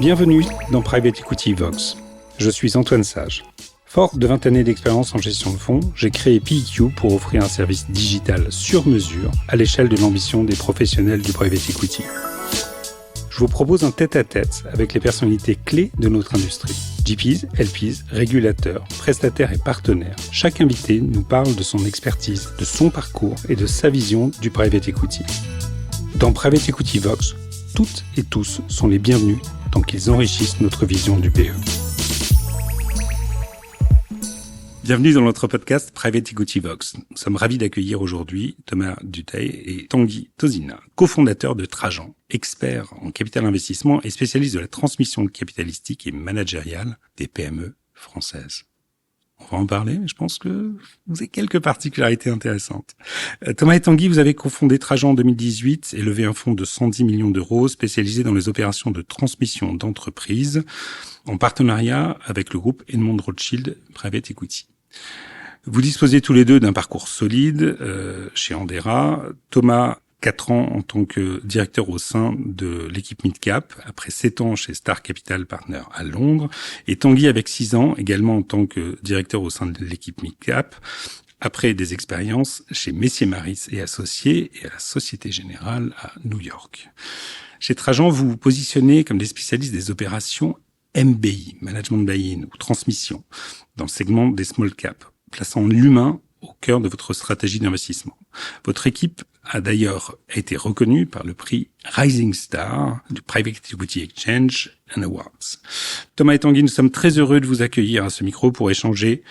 Bienvenue dans Private Equity Vox. Je suis Antoine Sage. Fort de 20 années d'expérience en gestion de fonds, j'ai créé PEQ pour offrir un service digital sur mesure à l'échelle de l'ambition des professionnels du Private Equity. Je vous propose un tête-à-tête avec les personnalités clés de notre industrie. GPs, LPs, régulateurs, prestataires et partenaires. Chaque invité nous parle de son expertise, de son parcours et de sa vision du Private Equity. Dans Private Equity Vox, toutes et tous sont les bienvenus tant qu'ils enrichissent notre vision du PE. Bienvenue dans notre podcast Private Equity Vox. Nous sommes ravis d'accueillir aujourd'hui Thomas Dutheil et Tanguy Tozina, cofondateurs de Trajan, experts en capital investissement et spécialistes de la transmission capitalistique et managériale des PME françaises. On va en parler, mais je pense que vous avez quelques particularités intéressantes. Thomas et Tanguy, vous avez cofondé Trajan en 2018 et levé un fonds de 110 millions d'euros spécialisé dans les opérations de transmission d'entreprises en partenariat avec le groupe Edmond Rothschild Private Equity. Vous disposez tous les deux d'un parcours solide chez Andera. Thomas, 4 ans en tant que directeur au sein de l'équipe Midcap, après 7 ans chez Star Capital Partners à Londres, et Tanguy avec 6 ans, également en tant que directeur au sein de l'équipe Midcap, après des expériences chez Messier Maris et Associés et à la Société Générale à New York. Chez Trajan, vous vous positionnez comme des spécialistes des opérations MBI, Management Buy-in ou Transmission, dans le segment des small caps, plaçant l'humain au cœur de votre stratégie d'investissement. Votre équipe a d'ailleurs été reconnue par le prix Rising Star du Private Equity Exchange and Awards. Thomas et Tanguy, nous sommes très heureux de vous accueillir à ce micro pour échanger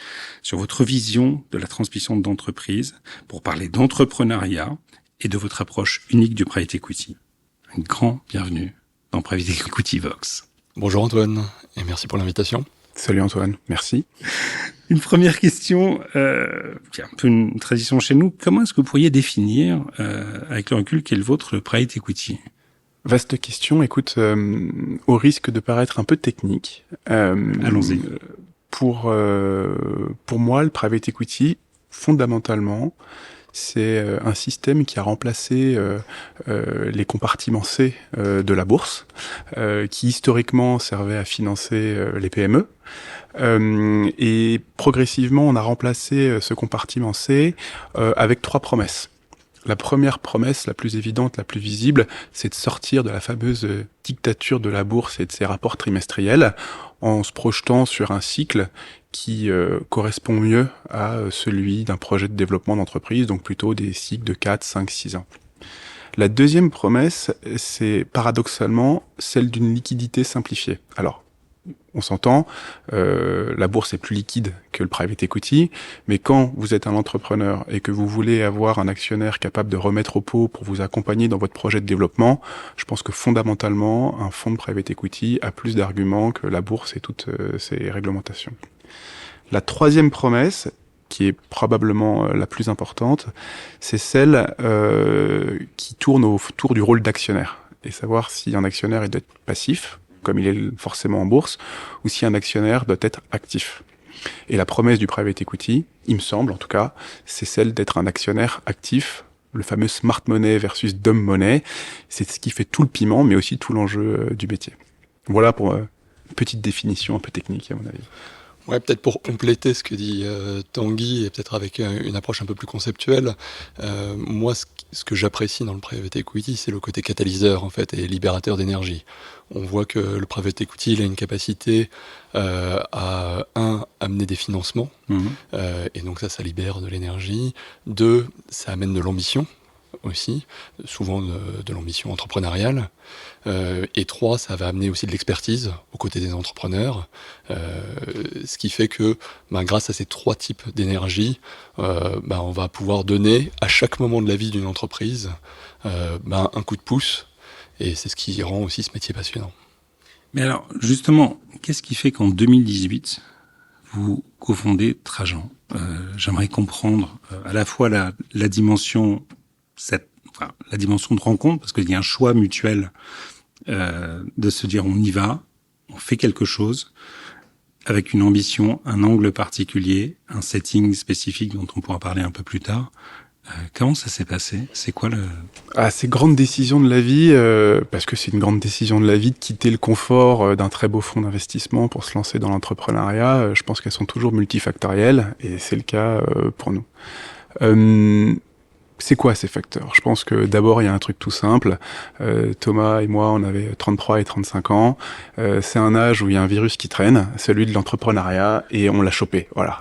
sur votre vision de la transmission d'entreprise, pour parler d'entrepreneuriat et de votre approche unique du Private Equity. Un grand bienvenue dans Private Equity Vox. Bonjour Antoine, et merci pour l'invitation. Salut Antoine, merci. Une première question, qui est un peu une tradition chez nous. Comment est-ce que vous pourriez définir, avec le recul, qu'est le vôtre, le Private Equity ? Vaste question, écoute, au risque de paraître un peu technique. Allons-y. Pour moi, le Private Equity, fondamentalement, c'est un système qui a remplacé les compartiments C de la bourse, qui historiquement servait à financer les PME. Et progressivement, on a remplacé ce compartiment C avec 3 promesses. La première promesse, la plus évidente, la plus visible, c'est de sortir de la fameuse dictature de la bourse et de ses rapports trimestriels en se projetant sur un cycle qui correspond mieux à celui d'un projet de développement d'entreprise, donc plutôt des cycles de 4, 5, 6 ans. La deuxième promesse, c'est paradoxalement celle d'une liquidité simplifiée. Alors, on s'entend, la bourse est plus liquide que le private equity, mais quand vous êtes un entrepreneur et que vous voulez avoir un actionnaire capable de remettre au pot pour vous accompagner dans votre projet de développement, je pense que fondamentalement, un fonds de private equity a plus d'arguments que la bourse et toutes ses réglementations. La troisième promesse, qui est probablement la plus importante, c'est celle qui tourne autour du rôle d'actionnaire, et savoir si un actionnaire doit être passif, comme il est forcément en bourse, ou si un actionnaire doit être actif. Et la promesse du private equity, il me semble en tout cas, c'est celle d'être un actionnaire actif, le fameux smart money versus dumb money. C'est ce qui fait tout le piment, mais aussi tout l'enjeu du métier. Voilà pour une petite définition un peu technique à mon avis. Ouais, peut-être pour compléter ce que dit Tanguy, et peut-être avec une approche un peu plus conceptuelle, moi ce que j'apprécie dans le private equity, c'est le côté catalyseur en fait et libérateur d'énergie. On voit que le private equity, il a une capacité à amener des financements, et donc ça libère de l'énergie. 2, ça amène de l'ambition aussi, souvent de l'ambition entrepreneuriale. Et 3, ça va amener aussi de l'expertise aux côtés des entrepreneurs, ce qui fait que grâce à ces 3 types d'énergie, on va pouvoir donner à chaque moment de la vie d'une entreprise un coup de pouce, et c'est ce qui rend aussi ce métier passionnant. Mais alors, justement, qu'est-ce qui fait qu'en 2018, vous cofondez Trajan ? J'aimerais comprendre à la fois la dimension la dimension de rencontre, parce qu'il y a un choix mutuel de se dire on y va, on fait quelque chose, avec une ambition, un angle particulier, un setting spécifique dont on pourra parler un peu plus tard. Comment ça s'est passé? C'est quoi le... Ces grandes décisions de la vie, parce que c'est une grande décision de la vie de quitter le confort d'un très beau fonds d'investissement pour se lancer dans l'entrepreneuriat, je pense qu'elles sont toujours multifactorielles, et c'est le cas pour nous. C'est quoi ces facteurs? Je pense que d'abord, il y a un truc tout simple. Thomas et moi, on avait 33 et 35 ans. C'est un âge où il y a un virus qui traîne, celui de l'entrepreneuriat, et on l'a chopé. Voilà.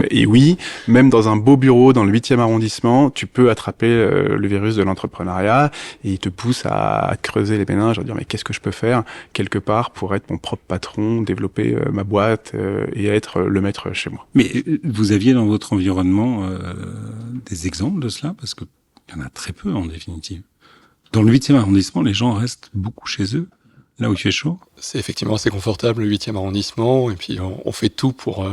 Et oui, même dans un beau bureau dans le 8e arrondissement, tu peux attraper le virus de l'entrepreneuriat, et il te pousse à creuser les méninges, à dire mais qu'est-ce que je peux faire quelque part pour être mon propre patron, développer ma boîte et être le maître chez moi. Mais vous aviez dans votre environnement des exemples de cela? Parce qu'il y en a très peu en définitive. Dans le 8e arrondissement, les gens restent beaucoup chez eux, là où il fait chaud. C'est effectivement assez confortable, le 8e arrondissement, et puis on fait tout pour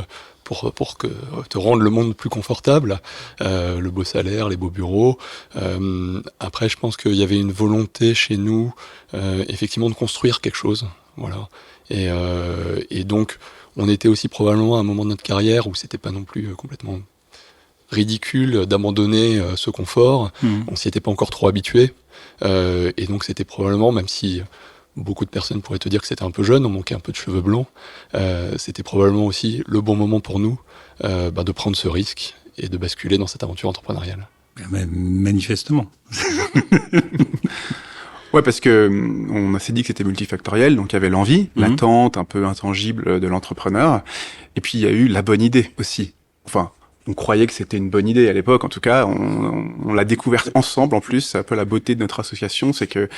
te rendre le monde plus confortable, le beau salaire, les beaux bureaux. Après, je pense qu'il y avait une volonté chez nous, effectivement, de construire quelque chose, voilà. Et donc, on était aussi probablement à un moment de notre carrière où c'était pas non plus complètement ridicule d'abandonner ce confort. On s'y était pas encore trop habitué, et donc c'était probablement, même si beaucoup de personnes pourraient te dire que c'était un peu jeune, on manquait un peu de cheveux blancs, c'était probablement aussi le bon moment pour nous de prendre ce risque et de basculer dans cette aventure entrepreneuriale. Mais manifestement. Ouais, parce que on s'est dit que c'était multifactoriel, donc il y avait l'envie, l'attente un peu intangible de l'entrepreneur, et puis il y a eu la bonne idée aussi. Enfin, on croyait que c'était une bonne idée à l'époque, en tout cas, on l'a découverte ensemble. En plus, c'est un peu la beauté de notre association, c'est que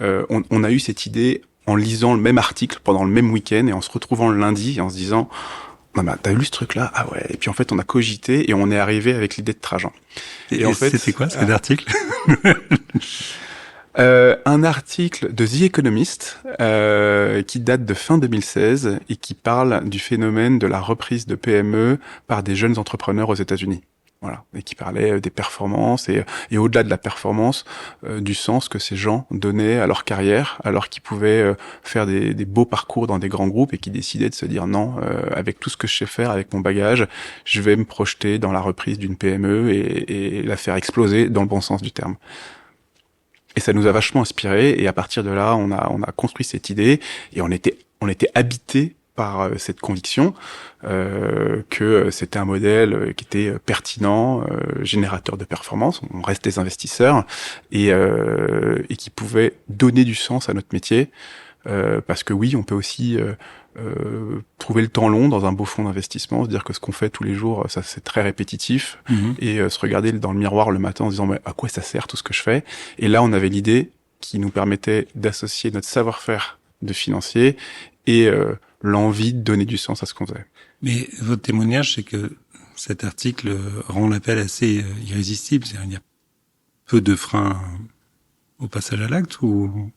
on a eu cette idée en lisant le même article pendant le même week-end et en se retrouvant le lundi et en se disant non mais t'as lu ce truc-là? Ah ouais. Et puis en fait, on a cogité et on est arrivé avec l'idée de Trajan. Et en fait, c'était quoi cet article? Un article de The Economist qui date de fin 2016 et qui parle du phénomène de la reprise de PME par des jeunes entrepreneurs aux États-Unis. Voilà, et qui parlait des performances et au-delà de la performance, du sens que ces gens donnaient à leur carrière, alors qu'ils pouvaient faire des beaux parcours dans des grands groupes et qui décidaient de se dire non, avec tout ce que je sais faire, avec mon bagage, je vais me projeter dans la reprise d'une PME et la faire exploser dans le bon sens du terme. Et ça nous a vachement inspiré. Et à partir de là, on a construit cette idée et on était habité par cette conviction que c'était un modèle qui était pertinent, générateur de performance. On reste des investisseurs et qui pouvait donner du sens à notre métier. Parce que oui, on peut aussi trouver le temps long dans un beau fonds d'investissement, se dire que ce qu'on fait tous les jours, ça c'est très répétitif, et se regarder dans le miroir le matin en se disant mais à quoi ça sert tout ce que je fais? Et là, on avait l'idée qui nous permettait d'associer notre savoir-faire de financier et l'envie de donner du sens à ce qu'on faisait. Mais votre témoignage, c'est que cet article rend l'appel assez irrésistible. C'est-à-dire, il y a peu de freins au passage à l'acte ou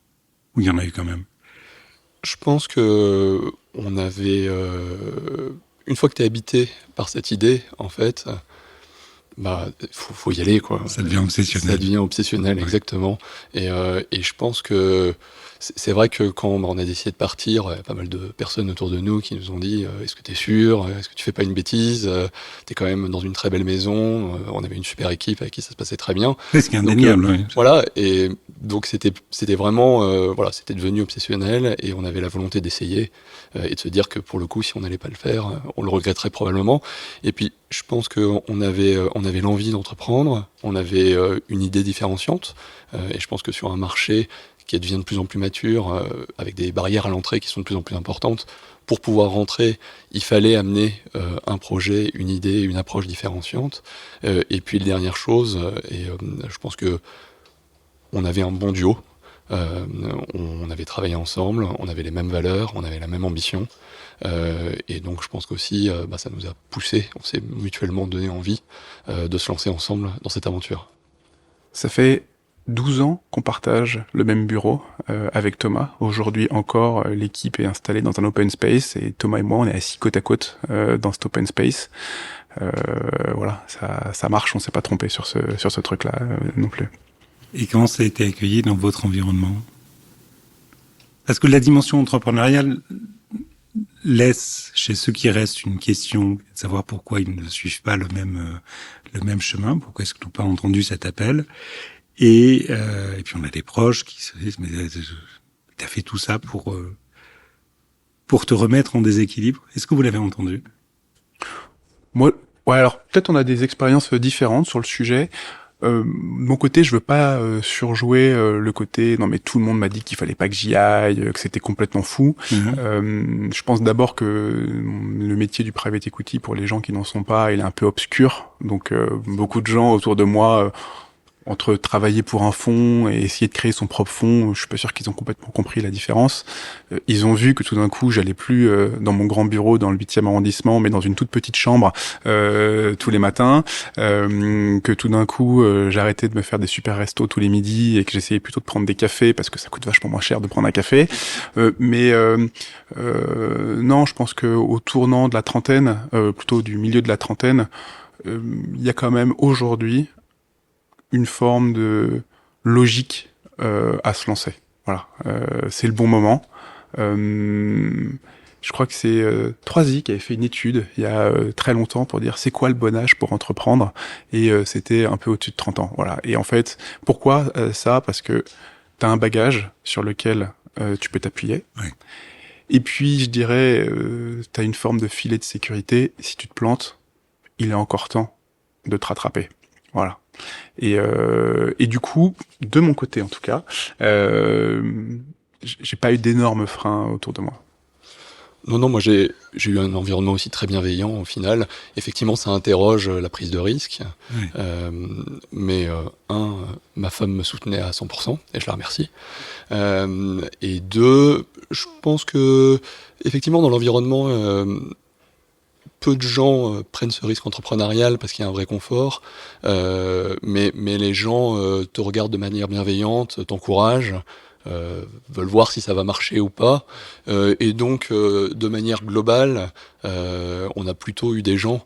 il y en a eu quand même? Je pense que on avait une fois que t'es habité par cette idée, en fait, faut y aller, quoi. Ça devient obsessionnel. Ça devient obsessionnel, ouais. Exactement. Et je pense que c'est vrai que quand on a décidé de partir, il y a pas mal de personnes autour de nous qui nous ont dit est-ce que t'es sûr? Est-ce que tu fais pas une bêtise? T'es quand même dans une très belle maison. On avait une super équipe avec qui ça se passait très bien. C'est ce qui est indéniable. Oui. Voilà. Et donc c'était vraiment c'était devenu obsessionnel et on avait la volonté d'essayer et de se dire que pour le coup, si on n'allait pas le faire, on le regretterait probablement. Et puis je pense qu'on avait l'envie d'entreprendre. On avait une idée différenciante et je pense que sur un marché qui devient de plus en plus mature, avec des barrières à l'entrée qui sont de plus en plus importantes. Pour pouvoir rentrer, il fallait amener un projet, une idée, une approche différenciante. Et puis, la dernière chose, je pense que on avait un bon duo. On avait travaillé ensemble, on avait les mêmes valeurs, on avait la même ambition. Et donc, je pense qu'aussi, ça nous a poussé, on s'est mutuellement donné envie de se lancer ensemble dans cette aventure. Ça fait 12 ans qu'on partage le même bureau avec Thomas. Aujourd'hui encore, l'équipe est installée dans un open space et Thomas et moi, on est assis côte à côte dans cet open space. Voilà, ça marche, on s'est pas trompé sur ce truc-là non plus. Et comment ça a été accueilli dans votre environnement? Parce que la dimension entrepreneuriale, laisse chez ceux qui restent une question, de savoir pourquoi ils ne suivent pas le même chemin, pourquoi est-ce qu'ils n'ont pas entendu cet appel. Et puis on a des proches qui se disent, mais t'as fait tout ça pour te remettre en déséquilibre. Est-ce que vous l'avez entendu? Moi, ouais, alors peut-être on a des expériences différentes sur le sujet. De mon côté, je veux pas surjouer le côté non mais tout le monde m'a dit qu'il fallait pas que j'y aille, que c'était complètement fou. Je pense d'abord que le métier du private equity, pour les gens qui n'en sont pas, il est un peu obscur. Donc beaucoup de gens autour de moi, entre travailler pour un fonds et essayer de créer son propre fonds, je suis pas sûr qu'ils ont complètement compris la différence. Ils ont vu que tout d'un coup, j'allais plus dans mon grand bureau dans le 8e arrondissement, mais dans une toute petite chambre tous les matins, que tout d'un coup, j'arrêtais de me faire des super restos tous les midis et que j'essayais plutôt de prendre des cafés parce que ça coûte vachement moins cher de prendre un café. Non, je pense que au tournant de la trentaine, plutôt du milieu de la trentaine, il y a quand même aujourd'hui une forme de logique à se lancer. Voilà, c'est le bon moment. Je crois que c'est Troisi qui avait fait une étude il y a très longtemps pour dire c'est quoi le bon âge pour entreprendre, et c'était un peu au-dessus de 30 ans. Voilà. Et en fait, pourquoi ça? Parce que tu as un bagage sur lequel tu peux t'appuyer. Oui. Et puis, je dirais, tu as une forme de filet de sécurité. Si tu te plantes, il est encore temps de te rattraper. Voilà. Et du coup, de mon côté en tout cas, j'ai pas eu d'énormes freins autour de moi. Non, moi j'ai eu un environnement aussi très bienveillant au final. Effectivement, ça interroge la prise de risque, Oui. mais ma femme me soutenait à 100% et je la remercie. Et deux, je pense que effectivement dans l'environnement, peu de gens prennent ce risque entrepreneurial parce qu'il y a un vrai confort, mais les gens te regardent de manière bienveillante, t'encouragent, veulent voir si ça va marcher ou pas, et donc de manière globale, on a plutôt eu des gens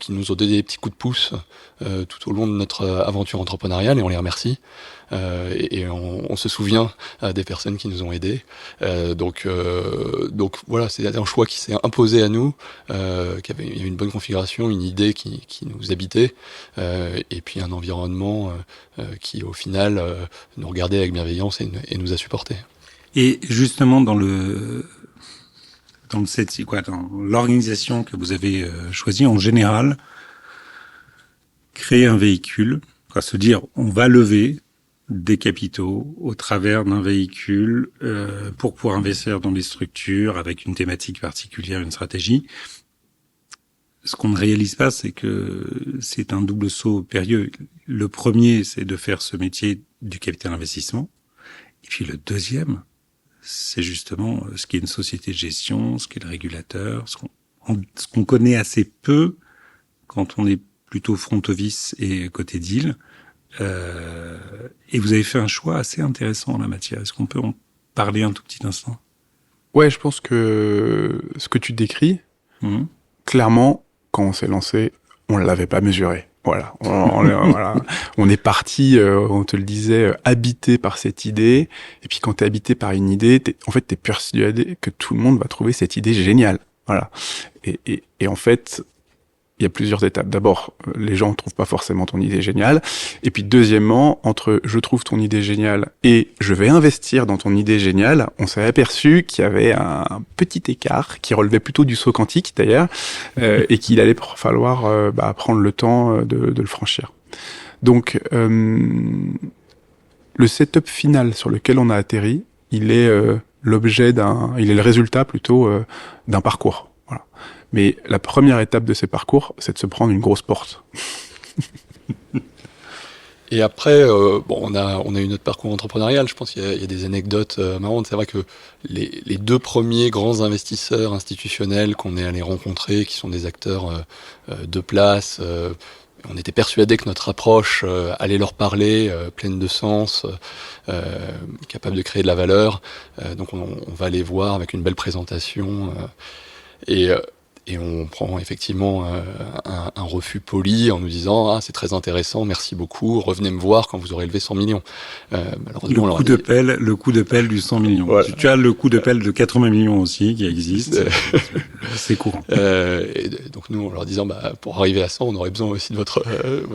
qui nous ont donné des petits coups de pouce tout au long de notre aventure entrepreneuriale, et on les remercie. Et on se souvient des personnes qui nous ont aidés. Donc voilà, c'est un choix qui s'est imposé à nous, il y avait une bonne configuration, une idée qui nous habitait, et puis un environnement qui au final nous regardait avec bienveillance et nous a supportés. Et justement dans l'organisation que vous avez choisie, en général, créer un véhicule, se dire on va lever des capitaux au travers d'un véhicule pour pouvoir investir dans des structures avec une thématique particulière, une stratégie. Ce qu'on ne réalise pas, c'est que c'est un double saut périlleux. Le premier, c'est de faire ce métier du capital investissement. Et puis le deuxième, c'est justement ce qu'est une société de gestion, ce qu'est le régulateur, ce qu'on connaît assez peu quand on est plutôt front office et côté deal. Et vous avez fait un choix assez intéressant en la matière. Est-ce qu'on peut en parler un tout petit instant? Ouais, je pense que ce que tu décris, clairement, quand on s'est lancé, on l'avait pas mesuré. Voilà, voilà. On est parti, on te le disait, habité par cette idée. Et puis quand t'es habité par une idée, t'es persuadé que tout le monde va trouver cette idée géniale. Voilà. Et en fait, il y a plusieurs étapes. D'abord, les gens ne trouvent pas forcément ton idée géniale. Et puis deuxièmement, entre je trouve ton idée géniale et je vais investir dans ton idée géniale, on s'est aperçu qu'il y avait un petit écart qui relevait plutôt du saut quantique d'ailleurs, et qu'il allait falloir prendre le temps de le franchir. Donc, le setup final sur lequel on a atterri, il est il est le résultat plutôt d'un parcours. Voilà. Mais la première étape de ces parcours, c'est de se prendre une grosse porte. Et après, on a eu notre parcours entrepreneurial. Je pense qu'il y a des anecdotes marrantes. C'est vrai que les deux premiers grands investisseurs institutionnels qu'on est allé rencontrer, qui sont des acteurs de place, on était persuadés que notre approche allait leur parler, pleine de sens, capable de créer de la valeur. Donc on va les voir avec une belle présentation. Et on prend effectivement un refus poli en nous disant « Ah, c'est très intéressant, merci beaucoup, revenez me voir quand vous aurez levé 100 millions. » Malheureusement, le coup de pelle du 100 millions. Voilà. Tu as le coup de pelle de 80 millions aussi qui existe. C'est courant. Et donc nous, en leur disant pour arriver à 100, on aurait besoin aussi de votre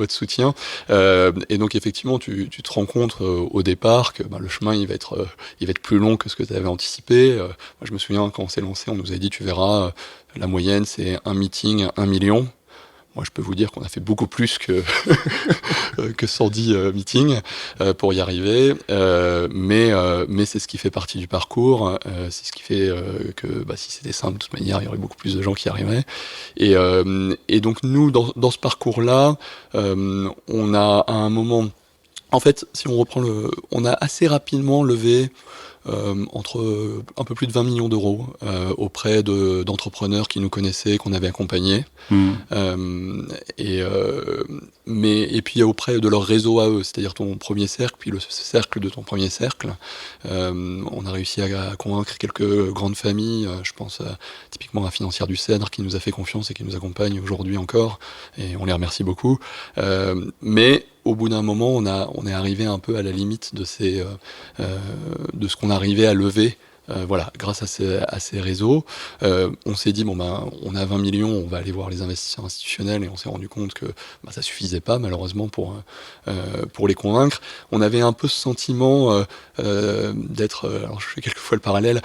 soutien. Et donc effectivement, tu te rends compte au départ que le chemin il va être plus long que ce que tu avais anticipé. Moi, je me souviens quand on s'est lancé, on nous avait dit tu verras, la moyenne c'est un meeting, 1 million. Moi, je peux vous dire qu'on a fait beaucoup plus que 110 meetings pour y arriver, mais c'est ce qui fait partie du parcours. C'est ce qui fait que si c'était simple, de toute manière, il y aurait beaucoup plus de gens qui arriveraient. Et donc nous, dans ce parcours-là, on a à un moment, en fait, si on reprend on a assez rapidement levé entre un peu plus de 20 millions d'euros auprès d'entrepreneurs qui nous connaissaient, qu'on avait accompagnés. Et puis auprès de leur réseau à eux, c'est-à-dire ton premier cercle, puis le cercle de ton premier cercle. On a réussi à convaincre quelques grandes familles, je pense typiquement à Financière du Cèdre qui nous a fait confiance et qui nous accompagne aujourd'hui encore, et on les remercie beaucoup. Mais au bout d'un moment, on est arrivé un peu à la limite de ce qu'on arrivait à lever. Grâce à ces réseaux, on s'est dit on a 20 millions, on va aller voir les investisseurs institutionnels, et on s'est rendu compte que ça suffisait pas malheureusement pour les convaincre. On avait un peu ce sentiment d'être, alors je fais quelquefois le parallèle,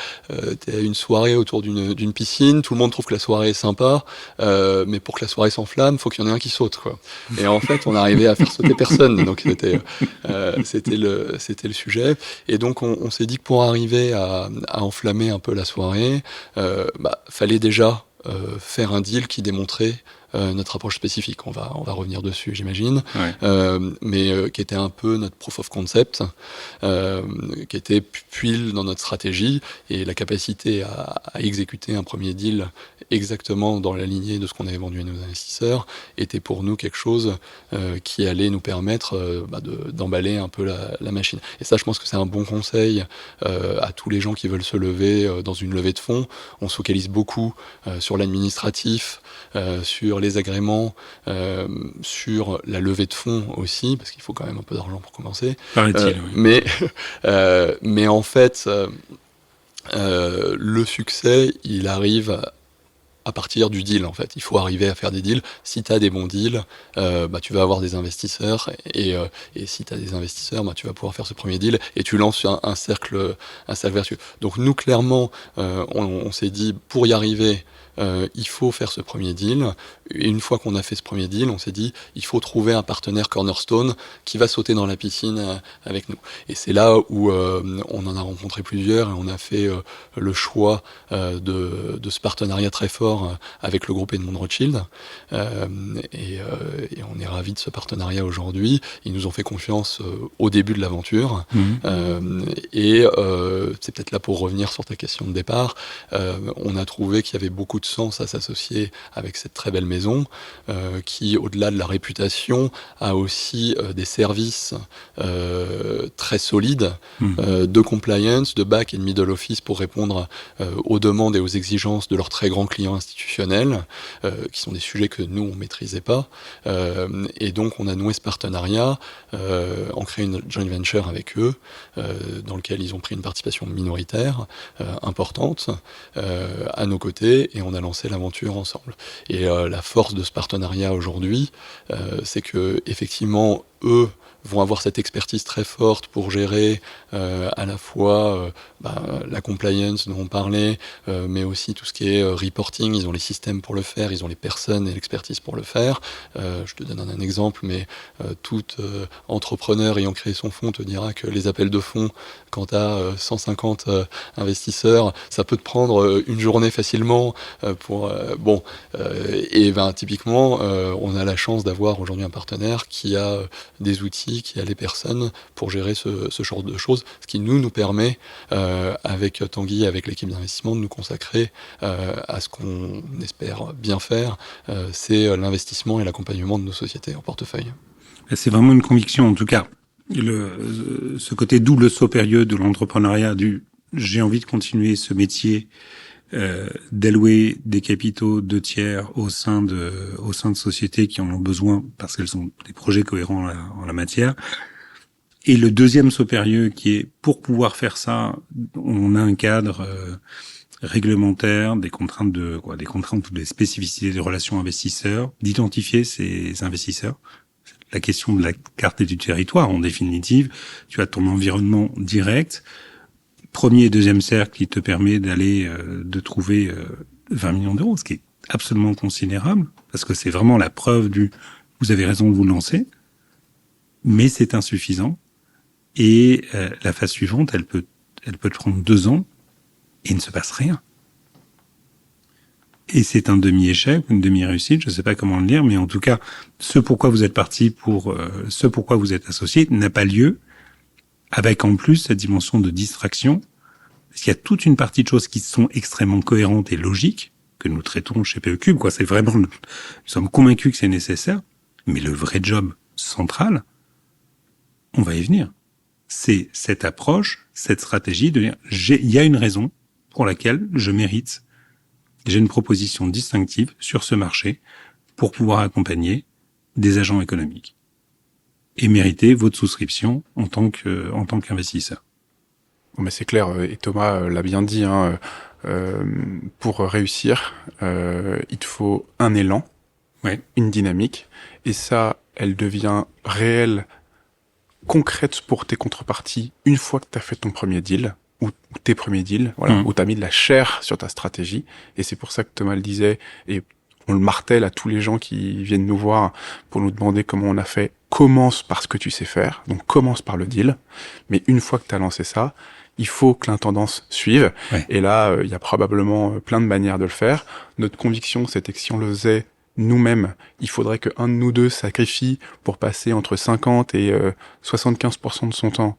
t'es à une soirée autour d'une piscine, tout le monde trouve que la soirée est sympa, mais pour que la soirée s'enflamme, faut qu'il y en ait un qui saute, quoi. Et en fait, on arrivait à faire sauter personne, donc c'était le sujet. Et donc on s'est dit que pour arriver à enflammer un peu la soirée, fallait déjà faire un deal qui démontrait notre approche spécifique. On va revenir dessus, j'imagine, mais qui était un peu notre proof of concept, qui était pile dans notre stratégie, et la capacité à exécuter un premier deal exactement dans la lignée de ce qu'on avait vendu à nos investisseurs était pour nous quelque chose qui allait nous permettre d'emballer un peu la machine. Et ça, je pense que c'est un bon conseil à tous les gens qui veulent se lever dans une levée de fonds. On se focalise beaucoup sur l'administratif, sur les agréments, sur la levée de fonds aussi, parce qu'il faut quand même un peu d'argent pour commencer. Paraît-il, oui. Mais en fait, le succès, il arrive à partir du deal, en fait. Il faut arriver à faire des deals. Si tu as des bons deals, tu vas avoir des investisseurs, et si tu as des investisseurs, tu vas pouvoir faire ce premier deal, et tu lances un cercle vertueux. Donc nous, clairement, on s'est dit, pour y arriver, il faut faire ce premier deal. Et une fois qu'on a fait ce premier deal, on s'est dit il faut trouver un partenaire cornerstone qui va sauter dans la piscine avec nous. Et c'est là où on en a rencontré plusieurs, et on a fait le choix de ce partenariat très fort avec le groupe Edmond Rothschild. Et on est ravis de ce partenariat aujourd'hui. Ils nous ont fait confiance au début de l'aventure. Et c'est peut-être là pour revenir sur ta question de départ. On a trouvé qu'il y avait beaucoup de sens à s'associer avec cette très belle maison qui, au-delà de la réputation, a aussi des services très solides de compliance, de back et de middle office pour répondre aux demandes et aux exigences de leurs très grands clients institutionnels, qui sont des sujets que nous, on maîtrisait pas. Et donc, on a noué ce partenariat, on crée une joint venture avec eux, dans lequel ils ont pris une participation minoritaire importante à nos côtés, et on a lancé l'aventure ensemble. Et la force de ce partenariat aujourd'hui, c'est que effectivement, eux vont avoir cette expertise très forte pour gérer à la fois la compliance dont on parlait, mais aussi tout ce qui est reporting. Ils ont les systèmes pour le faire, ils ont les personnes et l'expertise pour le faire. Je te donne un exemple, mais tout entrepreneur ayant créé son fonds te dira que les appels de fonds, quand tu as 150 investisseurs, ça peut te prendre une journée facilement typiquement, on a la chance d'avoir aujourd'hui un partenaire qui a des outils, qui a les personnes pour gérer ce genre de choses, ce qui nous permet, avec Tanguy, avec l'équipe d'investissement, de nous consacrer à ce qu'on espère bien faire, c'est l'investissement et l'accompagnement de nos sociétés en portefeuille. C'est vraiment une conviction, en tout cas. Ce côté double saut périlleux de l'entrepreneuriat, j'ai envie de continuer ce métier d'allouer des capitaux 2/3 au sein de sociétés qui en ont besoin parce qu'elles ont des projets cohérents en la matière. Et le deuxième saut périlleux qui est, pour pouvoir faire ça, on a un cadre réglementaire, des contraintes ou des spécificités des relations investisseurs, d'identifier ces investisseurs. La question de la carte du territoire, en définitive, tu as ton environnement direct. Premier et deuxième cercle qui te permet de trouver 20 millions d'euros, ce qui est absolument considérable, parce que c'est vraiment la preuve vous avez raison de vous lancer, mais c'est insuffisant. Et la phase suivante, elle peut te prendre 2 ans et il ne se passe rien. Et c'est un demi-échec, une demi-réussite, je ne sais pas comment le dire, mais en tout cas, ce pourquoi vous êtes parti ce pourquoi vous êtes associé n'a pas lieu, avec en plus cette dimension de distraction, parce qu'il y a toute une partie de choses qui sont extrêmement cohérentes et logiques, que nous traitons chez PE Cube, c'est vraiment, nous sommes convaincus que c'est nécessaire, mais le vrai job central, on va y venir. C'est cette approche, cette stratégie de dire, il y a une raison pour laquelle j'ai une proposition distinctive sur ce marché pour pouvoir accompagner des agents économiques et mériter votre souscription en tant qu'investisseur. Mais c'est clair, et Thomas l'a bien dit, pour réussir, il te faut un élan, une dynamique, et ça, elle devient réelle, concrète pour tes contreparties une fois que tu as fait ton premier deal, ou tes premiers deals, où tu as mis de la chair sur ta stratégie, et c'est pour ça que Thomas le disait, et on le martèle à tous les gens qui viennent nous voir pour nous demander comment on a fait. Commence par ce que tu sais faire, donc commence par le deal, mais une fois que tu as lancé ça, il faut que l'intendance suive, et là, il y a probablement plein de manières de le faire. Notre conviction, c'était que si on le faisait nous-mêmes, il faudrait qu'un de nous deux sacrifie pour passer entre 50 et 75% de son temps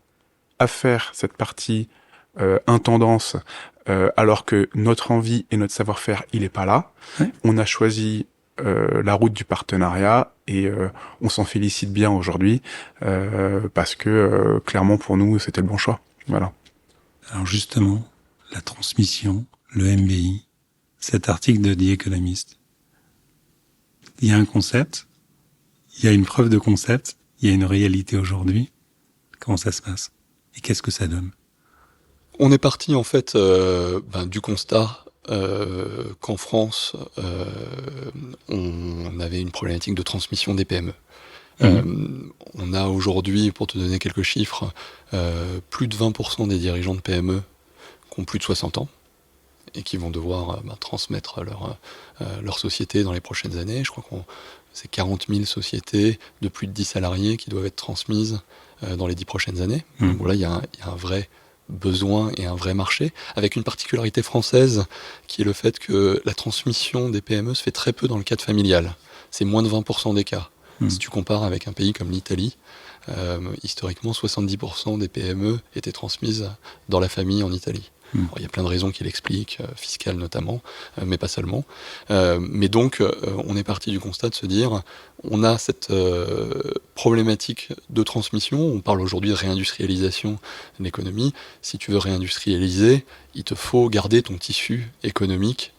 à faire cette partie intendance, alors que notre envie et notre savoir-faire, il est pas là. On a choisi la route du partenariat et on s'en félicite bien aujourd'hui parce que clairement pour nous, c'était le bon choix. Voilà. Alors justement, la transmission, le MBI, cet article de The Economist, il y a un concept, il y a une preuve de concept, il y a une réalité aujourd'hui. Comment ça se passe? Et qu'est-ce que ça donne? On est parti en fait du constat qu'en France, on avait une problématique de transmission des PME. On a aujourd'hui, pour te donner quelques chiffres, plus de 20% des dirigeants de PME qui ont plus de 60 ans et qui vont devoir transmettre leur société dans les prochaines années. Je crois que c'est 40 000 sociétés de plus de 10 salariés qui doivent être transmises dans les 10 prochaines années. Donc là, il y a un vrai besoin et un vrai marché, avec une particularité française qui est le fait que la transmission des PME se fait très peu dans le cadre familial. C'est moins de 20% des cas. Si tu compares avec un pays comme l'Italie, historiquement, 70% des PME étaient transmises dans la famille en Italie. Alors, il y a plein de raisons qui l'expliquent, fiscales notamment, mais pas seulement. Mais donc, on est parti du constat de se dire, on a cette problématique de transmission. On parle aujourd'hui de réindustrialisation de l'économie. Si tu veux réindustrialiser, il te faut garder ton tissu économique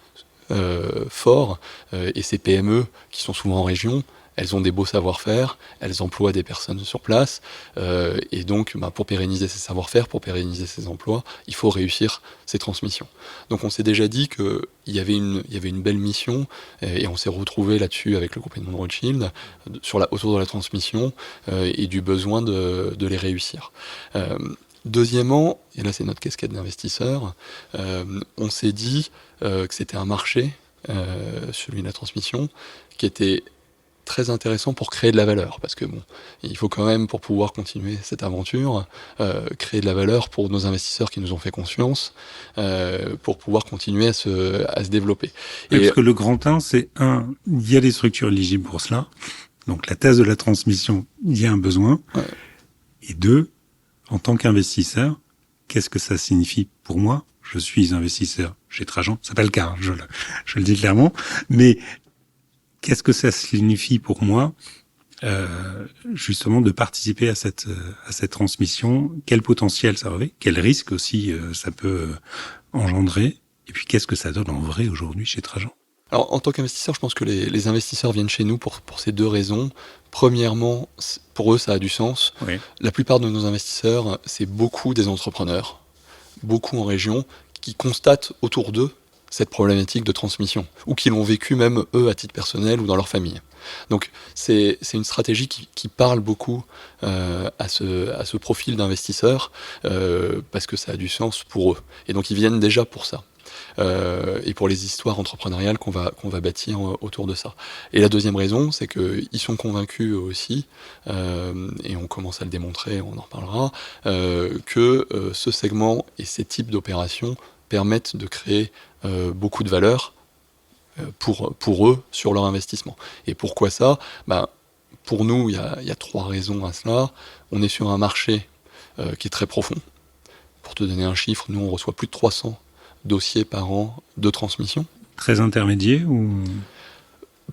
fort. Et ces PME, qui sont souvent en région, elles ont des beaux savoir-faire, elles emploient des personnes sur place, et donc pour pérenniser ces savoir-faire, pour pérenniser ces emplois, il faut réussir ces transmissions. Donc on s'est déjà dit qu'il y avait une belle mission, et on s'est retrouvé là-dessus avec le groupe Edmond Rothschild, autour de la transmission, et du besoin de les réussir. Deuxièmement, et là c'est notre casquette d'investisseur, on s'est dit que c'était un marché, celui de la transmission, qui était très intéressant pour créer de la valeur, parce que il faut quand même, pour pouvoir continuer cette aventure, créer de la valeur pour nos investisseurs qui nous ont fait confiance, pour pouvoir continuer à se développer. Parce que le grand 1, c'est il y a des structures éligibles pour cela, donc la thèse de la transmission, il y a un besoin, et 2, en tant qu'investisseur, qu'est-ce que ça signifie pour moi? Je suis investisseur chez Trajan, c'est pas le cas, je le dis clairement, mais qu'est-ce que ça signifie pour moi, justement, de participer à cette transmission? Quel potentiel ça revêt? Quel risque aussi ça peut engendrer? Et puis, qu'est-ce que ça donne en vrai aujourd'hui chez Trajan? Alors, en tant qu'investisseur, je pense que les investisseurs viennent chez nous pour ces deux raisons. Premièrement, pour eux, ça a du sens. Oui. La plupart de nos investisseurs, c'est beaucoup des entrepreneurs, beaucoup en région, qui constatent autour d'eux cette problématique de transmission, ou qui l'ont vécu même eux à titre personnel ou dans leur famille. Donc c'est une stratégie qui parle beaucoup à ce profil d'investisseurs parce que ça a du sens pour eux. Et donc ils viennent déjà pour ça. Et pour les histoires entrepreneuriales qu'on va bâtir autour de ça. Et la deuxième raison, c'est qu'ils sont convaincus eux aussi, et on commence à le démontrer, on en reparlera, que ce segment et ces types d'opérations permettent de créer beaucoup de valeur pour eux sur leur investissement. Et pourquoi ça ? Pour nous, il y a trois raisons à cela. On est sur un marché qui est très profond. Pour te donner un chiffre, nous on reçoit plus de 300 dossiers par an de transmission. Très intermédiaire ou...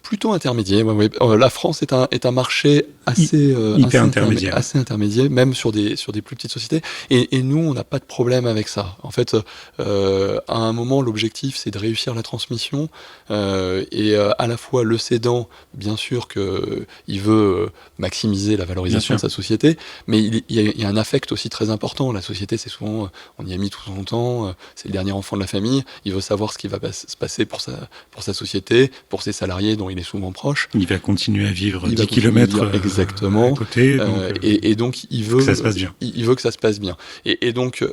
Plutôt intermédiaire. Ouais. La France est un marché assez intermédiaire, même sur des plus petites sociétés. Et nous, on n'a pas de problème avec ça. En fait, à un moment, l'objectif, c'est de réussir la transmission. Et à la fois, le cédant, bien sûr qu'il veut maximiser la valorisation de sa société, mais il y a un affect aussi très important. La société, c'est souvent, on y a mis tout son temps, c'est le dernier enfant de la famille. Il veut savoir ce qui va se passer pour sa société, pour ses salariés, dont il est souvent proche. Il va continuer à vivre 10 kilomètres exactement. À côté. Et donc, il veut que ça se passe bien. Il veut que ça se passe bien. Et donc,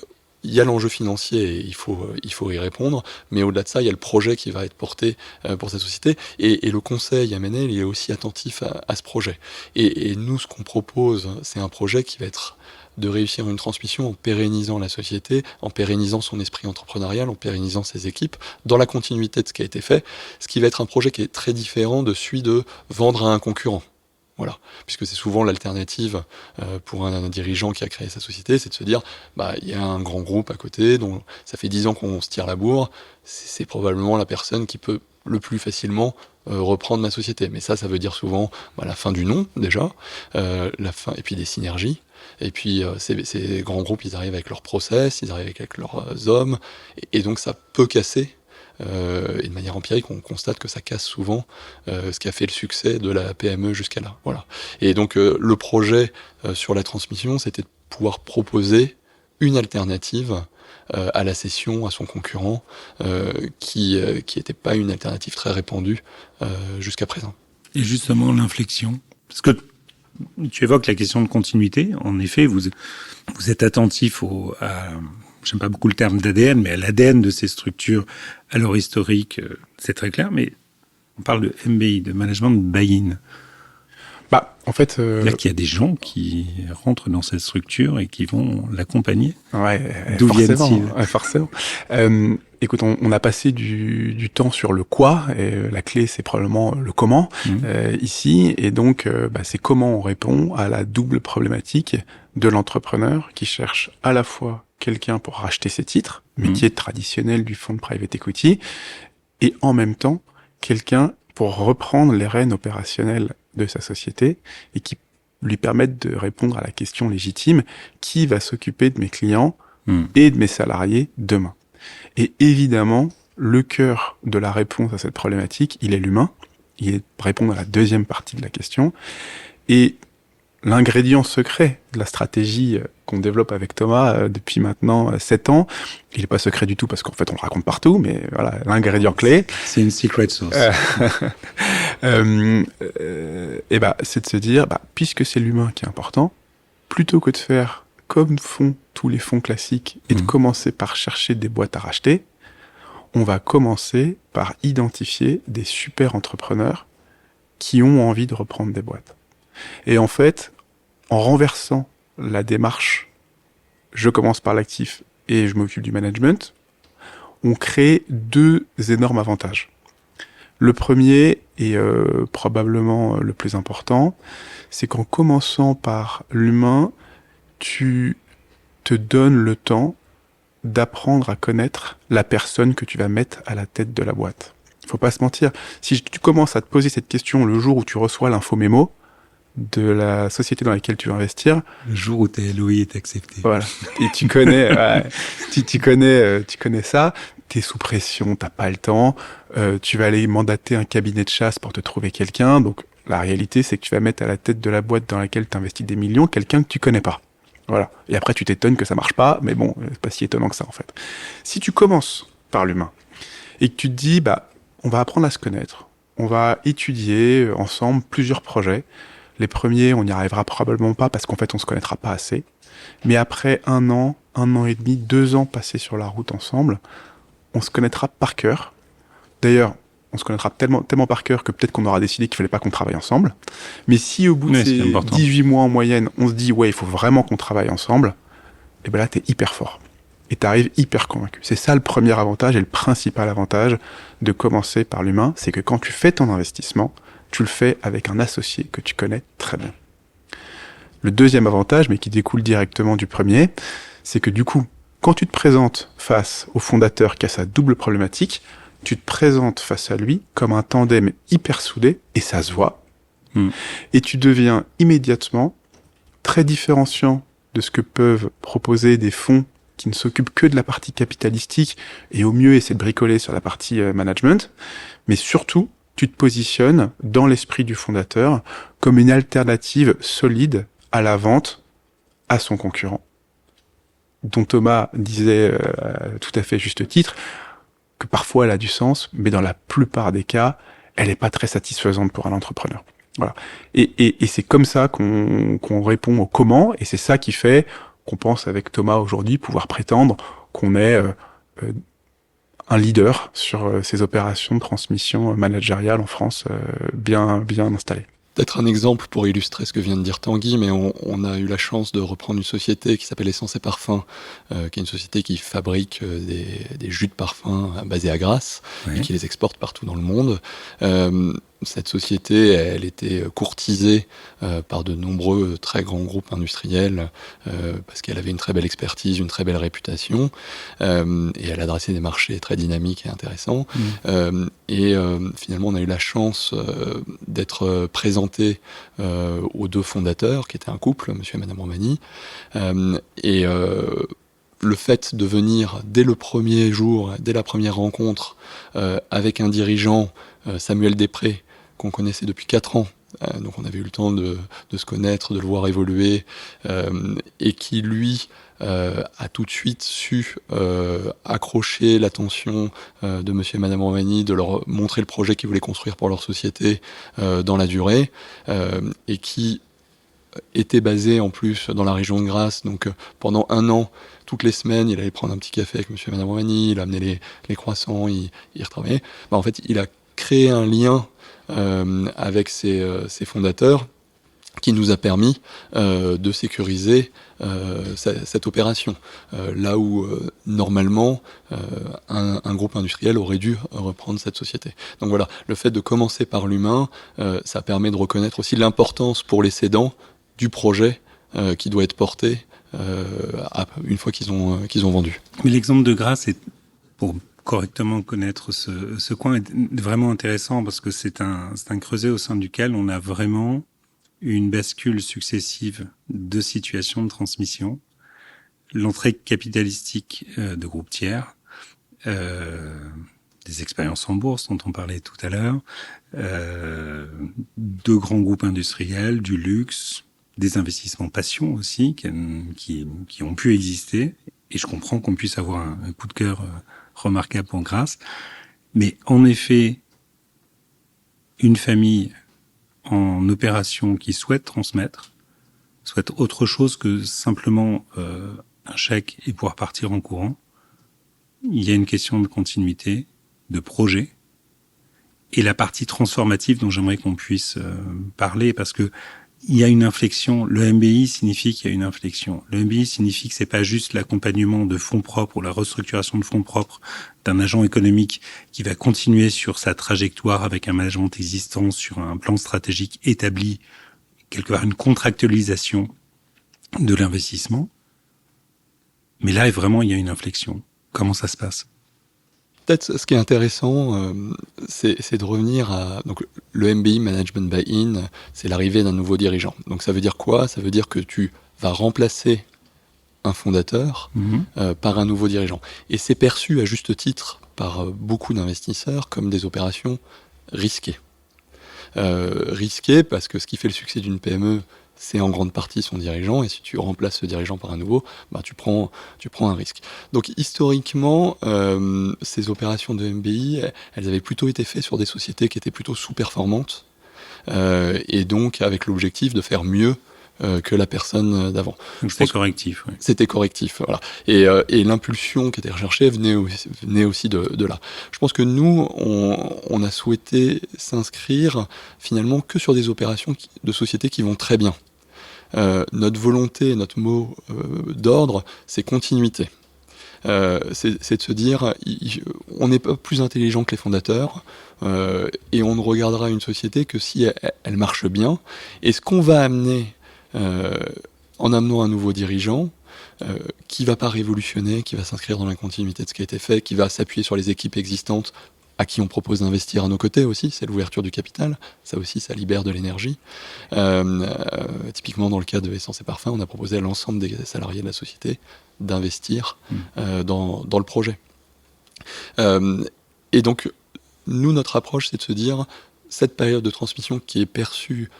il y a l'enjeu financier et il faut y répondre. Mais au-delà de ça, il y a le projet qui va être porté pour sa société. Et le conseil M&A, il est aussi attentif à ce projet. Et nous, ce qu'on propose, c'est un projet qui va être de réussir une transmission en pérennisant la société, en pérennisant son esprit entrepreneurial, en pérennisant ses équipes, dans la continuité de ce qui a été fait, ce qui va être un projet qui est très différent de celui de vendre à un concurrent. Voilà, puisque c'est souvent l'alternative pour un dirigeant qui a créé sa société, c'est de se dire, il y a un grand groupe à côté, dont ça fait 10 ans qu'on se tire la bourre, c'est probablement la personne qui peut le plus facilement reprendre ma société. Mais ça veut dire souvent la fin du nom, déjà, la fin, et puis des synergies. Et puis ces grands groupes, ils arrivent avec leurs process, ils arrivent avec leurs hommes, et donc ça peut casser. Et de manière empirique, on constate que ça casse souvent ce qui a fait le succès de la PME jusqu'à là. Voilà. Et donc le projet sur la transmission, c'était de pouvoir proposer une alternative à la cession à son concurrent, qui n'était pas une alternative très répandue jusqu'à présent. Et justement, l'inflexion, parce que tu évoques la question de continuité. En effet, vous êtes attentif j'aime pas beaucoup le terme d'ADN, mais à l'ADN de ces structures, à leur historique, c'est très clair, mais on parle de MBI, de management buy-in. En fait... C'est-à-dire qu'il y a des gens qui rentrent dans cette structure et qui vont l'accompagner. Ouais, d'où viennent-ils ? Forcément. Écoute, on a passé du temps sur le quoi, et la clé, c'est probablement le comment, ici. Et donc, c'est comment on répond à la double problématique de l'entrepreneur qui cherche à la fois quelqu'un pour racheter ses titres, métier traditionnel du fonds de private equity, et en même temps, quelqu'un pour reprendre les rênes opérationnelles de sa société et qui lui permettent de répondre à la question légitime: qui va s'occuper de mes clients et de mes salariés demain? Et évidemment, le cœur de la réponse à cette problématique, il est l'humain. Il est de répondre à la deuxième partie de la question. Et l'ingrédient secret de la stratégie qu'on développe avec Thomas depuis maintenant 7 ans, il est pas secret du tout parce qu'en fait on le raconte partout, mais voilà, l'ingrédient clé. C'est une secret sauce. C'est de se dire, puisque c'est l'humain qui est important, plutôt que de faire comme font tous les fonds classiques et de commencer par chercher des boîtes à racheter, on va commencer par identifier des super entrepreneurs qui ont envie de reprendre des boîtes. Et en fait, en renversant la démarche, je commence par l'actif et je m'occupe du management, on crée 2 énormes avantages. Le premier, et probablement le plus important, c'est qu'en commençant par l'humain, tu te donnes le temps d'apprendre à connaître la personne que tu vas mettre à la tête de la boîte. Faut pas se mentir. Si tu commences à te poser cette question le jour où tu reçois l'info-mémo de la société dans laquelle tu veux investir, le jour où tes LOI est accepté. Voilà. Et tu connais, tu connais ça. t'es sous pression, t'as pas le temps, tu vas aller mandater un cabinet de chasse pour te trouver quelqu'un. Donc la réalité, c'est que tu vas mettre à la tête de la boîte dans laquelle tu investis des millions quelqu'un que tu connais pas. Voilà. Et après, tu t'étonnes que ça marche pas, mais bon, c'est pas si étonnant que ça, en fait. Si tu commences par l'humain et que tu te dis, on va apprendre à se connaître, on va étudier ensemble plusieurs projets. Les premiers, on n'y arrivera probablement pas parce qu'en fait, on se connaîtra pas assez. Mais après 1 an et demi, 2 ans passés sur la route ensemble, on se connaîtra par cœur. D'ailleurs, on se connaîtra tellement par cœur que peut-être qu'on aura décidé qu'il fallait pas qu'on travaille ensemble. Mais si au bout de ces 18 mois en moyenne, on se dit, ouais, il faut vraiment qu'on travaille ensemble, et ben là, t'es hyper fort. Et t'arrives hyper convaincu. C'est ça le premier avantage et le principal avantage de commencer par l'humain, c'est que quand tu fais ton investissement, tu le fais avec un associé que tu connais très bien. Le deuxième avantage, mais qui découle directement du premier, c'est que du coup, quand tu te présentes face au fondateur qui a sa double problématique, tu te présentes face à lui comme un tandem hyper soudé, et ça se voit. Et tu deviens immédiatement très différenciant de ce que peuvent proposer des fonds qui ne s'occupent que de la partie capitalistique, et au mieux essaient de bricoler sur la partie management. Mais surtout, tu te positionnes dans l'esprit du fondateur comme une alternative solide à la vente à son concurrent, dont Thomas disait tout à fait juste titre que parfois elle a du sens, mais dans la plupart des cas, elle n'est pas très satisfaisante pour un entrepreneur. Voilà. Et c'est comme ça qu'on répond au comment, et c'est ça qui fait qu'on pense avec Thomas aujourd'hui pouvoir prétendre qu'on est un leader sur ces opérations de transmission managériale en France bien installées. Peut-être un exemple pour illustrer ce que vient de dire Tanguy, mais on a eu la chance de reprendre une société qui s'appelle Essence et Parfums, qui est une société qui fabrique des jus de parfum basés à Grasse, et qui les exporte partout dans le monde. Cette société, elle était courtisée par de nombreux très grands groupes industriels parce qu'elle avait une très belle expertise, une très belle réputation, et elle adressait des marchés très dynamiques et intéressants. Finalement, on a eu la chance d'être présenté aux 2 fondateurs, qui étaient un couple, monsieur et madame Romani, le fait de venir dès le premier jour, dès la première rencontre, avec un dirigeant, Samuel Després, qu'on connaissait depuis 4 ans, donc on avait eu le temps de se connaître, de le voir évoluer, et qui, lui, a tout de suite su accrocher l'attention de monsieur et madame Romani, de leur montrer le projet qu'ils voulaient construire pour leur société dans la durée, et qui était basé en plus dans la région de Grasse. Donc pendant 1 an, toutes les semaines, il allait prendre un petit café avec monsieur et madame Romani, il amenait les croissants, il retravaillait. En fait, il a créé un lien avec ses fondateurs qui nous a permis de sécuriser cette opération. Là où, normalement, un groupe industriel aurait dû reprendre cette société. Donc voilà, le fait de commencer par l'humain, ça permet de reconnaître aussi l'importance pour les cédants du projet qui doit être porté une fois qu'ils ont vendu. Mais l'exemple de Grasse, pour correctement connaître ce coin, est vraiment intéressant parce que c'est un creuset au sein duquel on a vraiment une bascule successive de situations de transmission, l'entrée capitalistique de groupes tiers, des expériences en bourse dont on parlait tout à l'heure, de grands groupes industriels, du luxe, des investissements passion aussi qui ont pu exister. Et je comprends qu'on puisse avoir un coup de cœur remarquable pour Grasse. Mais en effet, une famille en opération qui souhaite transmettre, souhaite autre chose que simplement un chèque et pouvoir partir en courant. Il y a une question de continuité, de projet, et la partie transformative dont j'aimerais qu'on puisse parler, parce que il y a une inflexion. Le MBI signifie qu'il y a une inflexion. Le MBI signifie que c'est pas juste l'accompagnement de fonds propres ou la restructuration de fonds propres d'un agent économique qui va continuer sur sa trajectoire avec un management existant, sur un plan stratégique établi, quelque part une contractualisation de l'investissement. Mais là, vraiment, il y a une inflexion. Comment ça se passe ? Peut-être ce qui est intéressant, c'est de revenir à... Donc, le MBI, Management Buy-in, c'est l'arrivée d'un nouveau dirigeant. Donc ça veut dire quoi ? Ça veut dire que tu vas remplacer un fondateur par un nouveau dirigeant. Et c'est perçu à juste titre par beaucoup d'investisseurs comme des opérations risquées. Risquées parce que ce qui fait le succès d'une PME, c'est en grande partie son dirigeant, et si tu remplaces ce dirigeant par un nouveau, tu prends un risque. Donc historiquement, ces opérations de MBI, elles avaient plutôt été faites sur des sociétés qui étaient plutôt sous-performantes, et donc avec l'objectif de faire mieux que la personne d'avant. Donc c'était correctif. Oui. C'était correctif, voilà. Et l'impulsion qui était recherchée venait aussi de là. Je pense que nous, on a souhaité s'inscrire finalement que sur des opérations de sociétés qui vont très bien. Notre volonté, notre mot d'ordre, c'est continuité. C'est de se dire, on n'est pas plus intelligent que les fondateurs, et on ne regardera une société que si elle marche bien. Et ce qu'on va amener en amenant un nouveau dirigeant, qui va pas révolutionner, qui va s'inscrire dans la continuité de ce qui a été fait, qui va s'appuyer sur les équipes existantes à qui on propose d'investir à nos côtés aussi, c'est l'ouverture du capital, ça aussi, ça libère de l'énergie. Typiquement, dans le cas de Essence et Parfums, on a proposé à l'ensemble des salariés de la société d'investir dans le projet. Et donc, nous, notre approche, c'est de se dire, cette période de transmission qui est perçue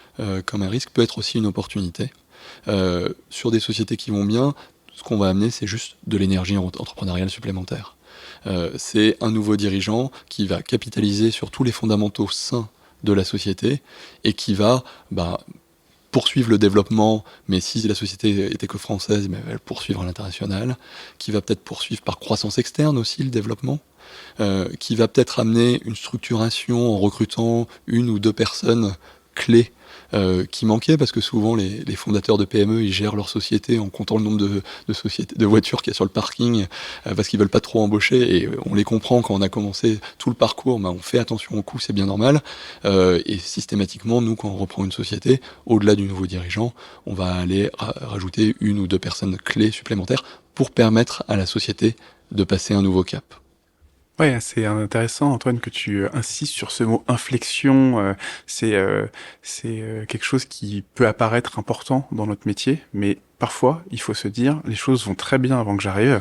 comme un risque peut être aussi une opportunité. Sur des sociétés qui vont bien, ce qu'on va amener, c'est juste de l'énergie entrepreneuriale supplémentaire. C'est un nouveau dirigeant qui va capitaliser sur tous les fondamentaux sains de la société et qui va poursuivre le développement, mais si la société était que française, elle va poursuivre à l'international, qui va peut-être poursuivre par croissance externe aussi le développement, qui va peut-être amener une structuration en recrutant 1 ou 2 personnes clés qui manquaient, parce que souvent les fondateurs de PME, ils gèrent leur société en comptant le nombre de voitures qu'il y a sur le parking, parce qu'ils veulent pas trop embaucher, et on les comprend. Quand on a commencé tout le parcours, on fait attention aux coûts, c'est bien normal, et systématiquement, nous, quand on reprend une société, au-delà du nouveau dirigeant, on va aller rajouter 1 ou 2 personnes clés supplémentaires pour permettre à la société de passer un nouveau cap. Ouais, c'est intéressant, Antoine, que tu insistes sur ce mot inflexion. C'est quelque chose qui peut apparaître important dans notre métier, mais parfois, il faut se dire, les choses vont très bien avant que j'arrive.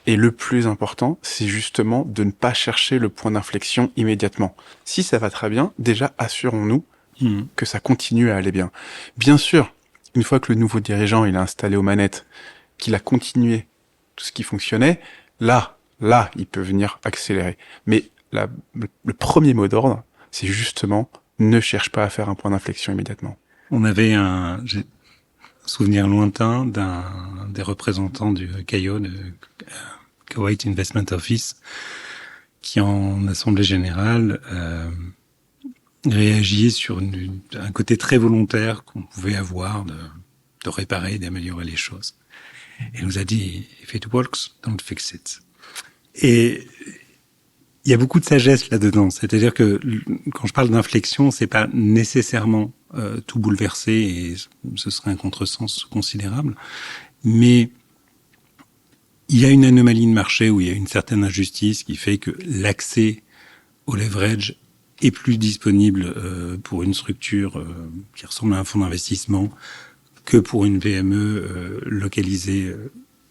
Et le plus important, c'est justement de ne pas chercher le point d'inflexion immédiatement. Si ça va très bien, déjà, assurons-nous que ça continue à aller bien. Bien sûr, une fois que le nouveau dirigeant il a installé aux manettes, qu'il a continué tout ce qui fonctionnait, là, il peut venir accélérer. Mais le premier mot d'ordre, c'est justement ne cherche pas à faire un point d'inflexion immédiatement. On avait j'ai un souvenir lointain des représentants du CAIO, de Kuwait Investment Office, qui en assemblée générale réagit sur un côté très volontaire qu'on pouvait avoir de réparer, d'améliorer les choses. Et nous a dit, if it works, don't fix it. Et il y a beaucoup de sagesse là-dedans. C'est-à-dire que quand je parle d'inflexion, c'est pas nécessairement tout bouleverser, et ce serait un contresens considérable. Mais il y a une anomalie de marché où il y a une certaine injustice qui fait que l'accès au leverage est plus disponible pour une structure qui ressemble à un fonds d'investissement que pour une PME localisée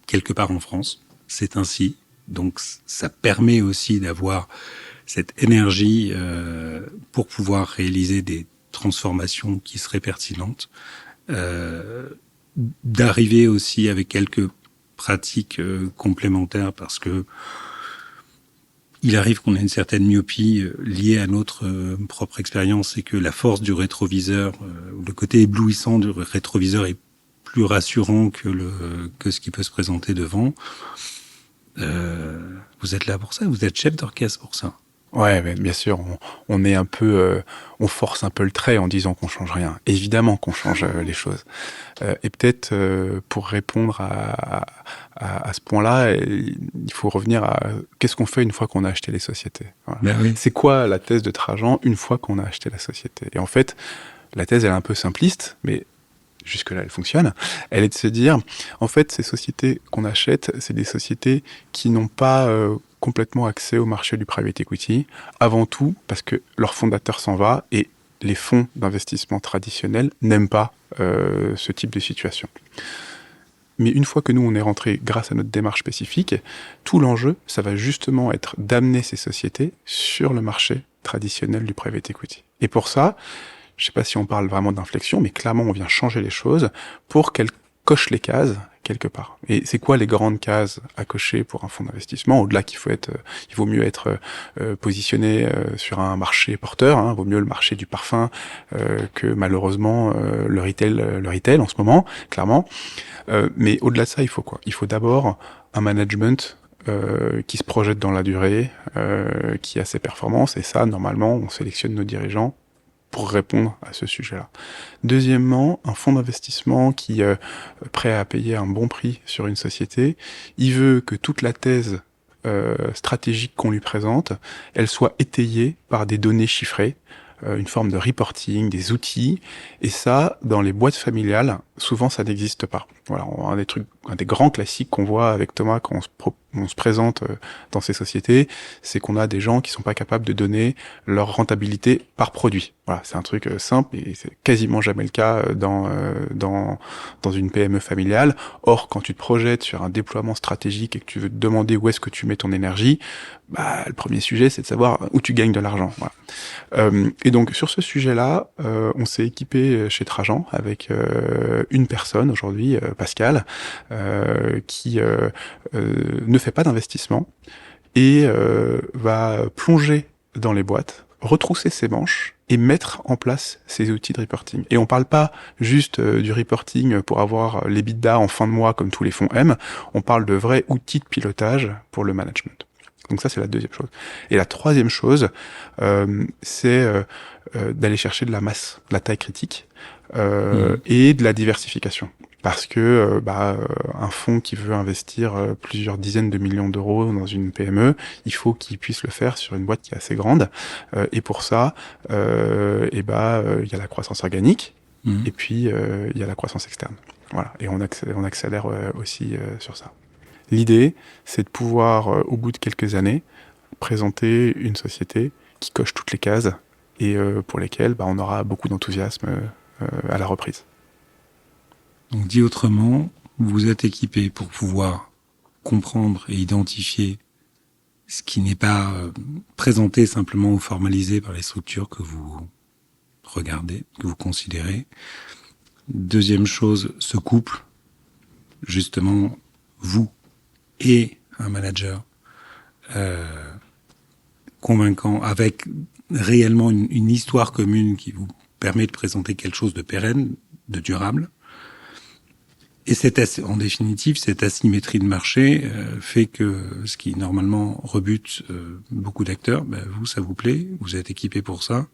quelque part en France. C'est ainsi. Donc ça permet aussi d'avoir cette énergie pour pouvoir réaliser des transformations qui seraient pertinentes, d'arriver aussi avec quelques pratiques complémentaires, parce que il arrive qu'on ait une certaine myopie liée à notre propre expérience, et que la force du rétroviseur, le côté éblouissant du rétroviseur est plus rassurant que ce qui peut se présenter devant. Vous êtes là pour ça, vous êtes chef d'orchestre pour ça. Ouais, mais bien sûr, on est un peu, on force un peu le trait en disant qu'on change rien. Évidemment qu'on change les choses. Et peut-être pour répondre à ce point-là, il faut revenir à qu'est-ce qu'on fait une fois qu'on a acheté les sociétés. Voilà. Ben oui. C'est quoi la thèse de Trajan une fois qu'on a acheté la société? Et en fait, la thèse elle est un peu simpliste, mais jusque-là, elle fonctionne. Elle est de se dire, en fait, ces sociétés qu'on achète, c'est des sociétés qui n'ont pas complètement accès au marché du private equity, avant tout parce que leur fondateur s'en va et les fonds d'investissement traditionnels n'aiment pas ce type de situation. Mais une fois que nous, on est rentré grâce à notre démarche spécifique, tout l'enjeu, ça va justement être d'amener ces sociétés sur le marché traditionnel du private equity. Et pour ça, je ne sais pas si on parle vraiment d'inflexion, mais clairement, on vient changer les choses pour qu'elles cochent les cases quelque part. Et c'est quoi les grandes cases à cocher pour un fonds d'investissement? Au-delà il vaut mieux être positionné sur un marché porteur, hein, vaut mieux le marché du parfum que malheureusement le retail en ce moment, clairement. Mais au-delà de ça, il faut quoi? Il faut d'abord un management qui se projette dans la durée, qui a ses performances, et ça, normalement, on sélectionne nos dirigeants pour répondre à ce sujet-là. Deuxièmement, un fonds d'investissement qui est prêt à payer un bon prix sur une société, il veut que toute la thèse stratégique qu'on lui présente, elle soit étayée par des données chiffrées, une forme de reporting, des outils, et ça, dans les boîtes familiales, souvent ça n'existe pas. Voilà, un des grands classiques qu'on voit avec Thomas quand on se présente dans ces sociétés, c'est qu'on a des gens qui sont pas capables de donner leur rentabilité par produit. Voilà, c'est un truc simple et c'est quasiment jamais le cas dans une PME familiale. Or, quand tu te projettes sur un déploiement stratégique et que tu veux te demander où est-ce que tu mets ton énergie, le premier sujet, c'est de savoir où tu gagnes de l'argent. Voilà. Et donc, sur ce sujet-là, on s'est équipé chez Trajan avec une personne aujourd'hui, Pascal, qui ne fait pas d'investissement et va plonger dans les boîtes, retrousser ses manches et mettre en place ces outils de reporting. Et on parle pas juste du reporting pour avoir l'EBITDA en fin de mois comme tous les fonds aiment, on parle de vrais outils de pilotage pour le management. Donc ça, c'est la deuxième chose. Et la troisième chose, c'est d'aller chercher de la masse, de la taille critique, et de la diversification. Parce que un fonds qui veut investir plusieurs dizaines de millions d'euros dans une PME, il faut qu'il puisse le faire sur une boîte qui est assez grande. Et pour ça, il y a la croissance organique, et puis il y a la croissance externe. Voilà. Et on accélère aussi sur ça. L'idée, c'est de pouvoir, au bout de quelques années, présenter une société qui coche toutes les cases et pour lesquelles on aura beaucoup d'enthousiasme à la reprise. Donc dit autrement, vous êtes équipé pour pouvoir comprendre et identifier ce qui n'est pas présenté simplement ou formalisé par les structures que vous regardez, que vous considérez. Deuxième chose, ce couple, justement, vous et un manager convaincant, avec réellement une histoire commune qui vous permet de présenter quelque chose de pérenne, de durable. Et en définitive, cette asymétrie de marché fait que ce qui normalement rebute beaucoup d'acteurs, vous, ça vous plaît, vous êtes équipé pour ça,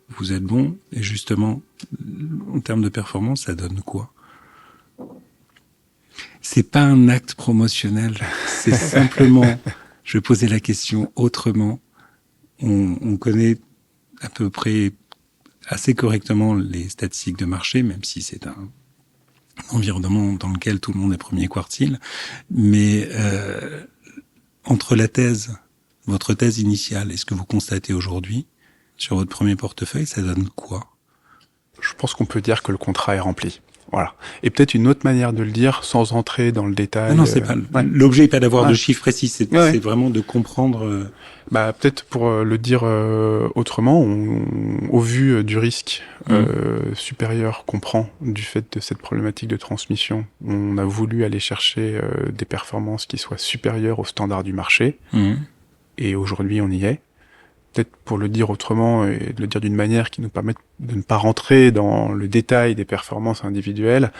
vous êtes bon, et justement, en termes de performance, ça donne quoi? C'est pas un acte promotionnel, c'est simplement, je vais poser la question autrement. On connaît à peu près assez correctement les statistiques de marché, même si c'est un environnement dans lequel tout le monde est premier quartile, mais entre votre thèse initiale et ce que vous constatez aujourd'hui sur votre premier portefeuille, ça donne quoi? Je pense qu'on peut dire que le contrat est rempli. Voilà. Et peut-être une autre manière de le dire, sans entrer dans le détail. Non, c'est pas l'objet n'est pas d'avoir de chiffres précis, c'est vraiment de comprendre. Peut-être pour le dire autrement, au vu du risque supérieur qu'on prend du fait de cette problématique de transmission, on a voulu aller chercher des performances qui soient supérieures aux standards du marché. Et aujourd'hui, on y est. Peut-être pour le dire autrement et de le dire d'une manière qui nous permette de ne pas rentrer dans le détail des performances individuelles,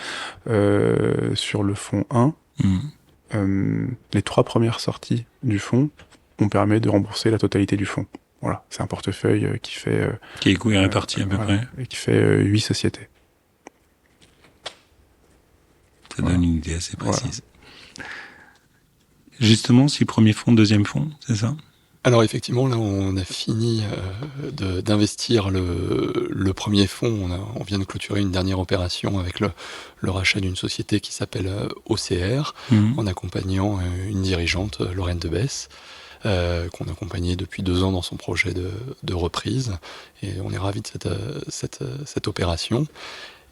sur le fonds 1, les 3 premières sorties du fonds ont permis de rembourser la totalité du fonds. Voilà, c'est un portefeuille qui est éco et réparti à peu près. Et qui fait 8 sociétés. Ça donne une idée assez précise. Voilà. Justement, si premier fonds, deuxième fonds, c'est ça? Alors effectivement, là, on a fini d'investir le premier fonds. On vient de clôturer une dernière opération avec le rachat d'une société qui s'appelle OCR, en accompagnant une dirigeante, Lorraine Debesse, qu'on accompagnait depuis 2 ans dans son projet de reprise. Et on est ravis de cette opération.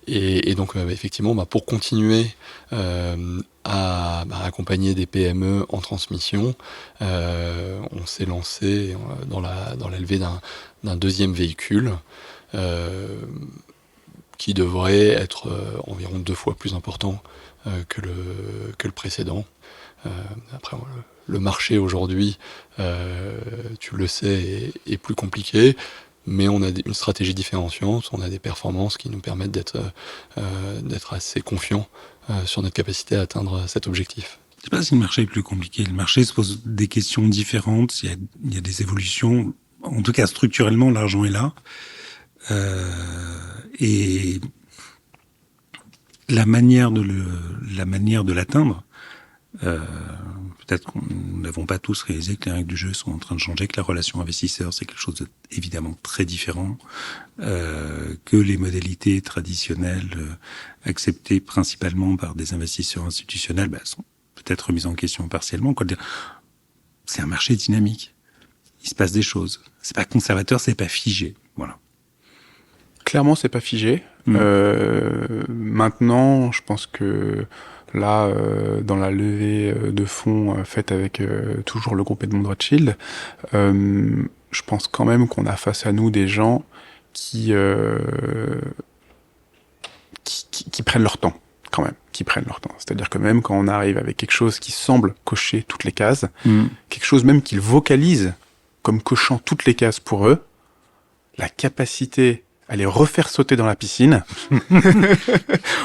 Et donc effectivement, pour continuer à accompagner des PME en transmission, on s'est lancé dans la levée d'un deuxième véhicule qui devrait être environ 2 fois plus important que le précédent. Après, le marché aujourd'hui, tu le sais, est plus compliqué, mais on a une stratégie différenciante, on a des performances qui nous permettent d'être assez confiants sur notre capacité à atteindre cet objectif. Je sais pas si le marché est plus compliqué. Le marché se pose des questions différentes, il y a des évolutions. En tout cas, structurellement, l'argent est là. Et la manière de l'atteindre, peut-être que nous n'avons pas tous réalisé que les règles du jeu sont en train de changer, que la relation investisseur, c'est quelque chose de évidemment très différent, que les modalités traditionnelles acceptées principalement par des investisseurs institutionnels sont peut-être remises en question partiellement. Quoi dire, c'est un marché dynamique. Il se passe des choses. C'est pas conservateur, c'est pas figé. Voilà. Clairement, c'est pas figé. Maintenant, je pense que là, dans la levée de fonds faite avec toujours le groupe Edmond Rothschild, je pense quand même qu'on a face à nous des gens qui prennent leur temps, quand même, qui prennent leur temps. C'est-à-dire que même quand on arrive avec quelque chose qui semble cocher toutes les cases, quelque chose même qu'ils vocalisent comme cochant toutes les cases pour eux, la capacité à les refaire sauter dans la piscine.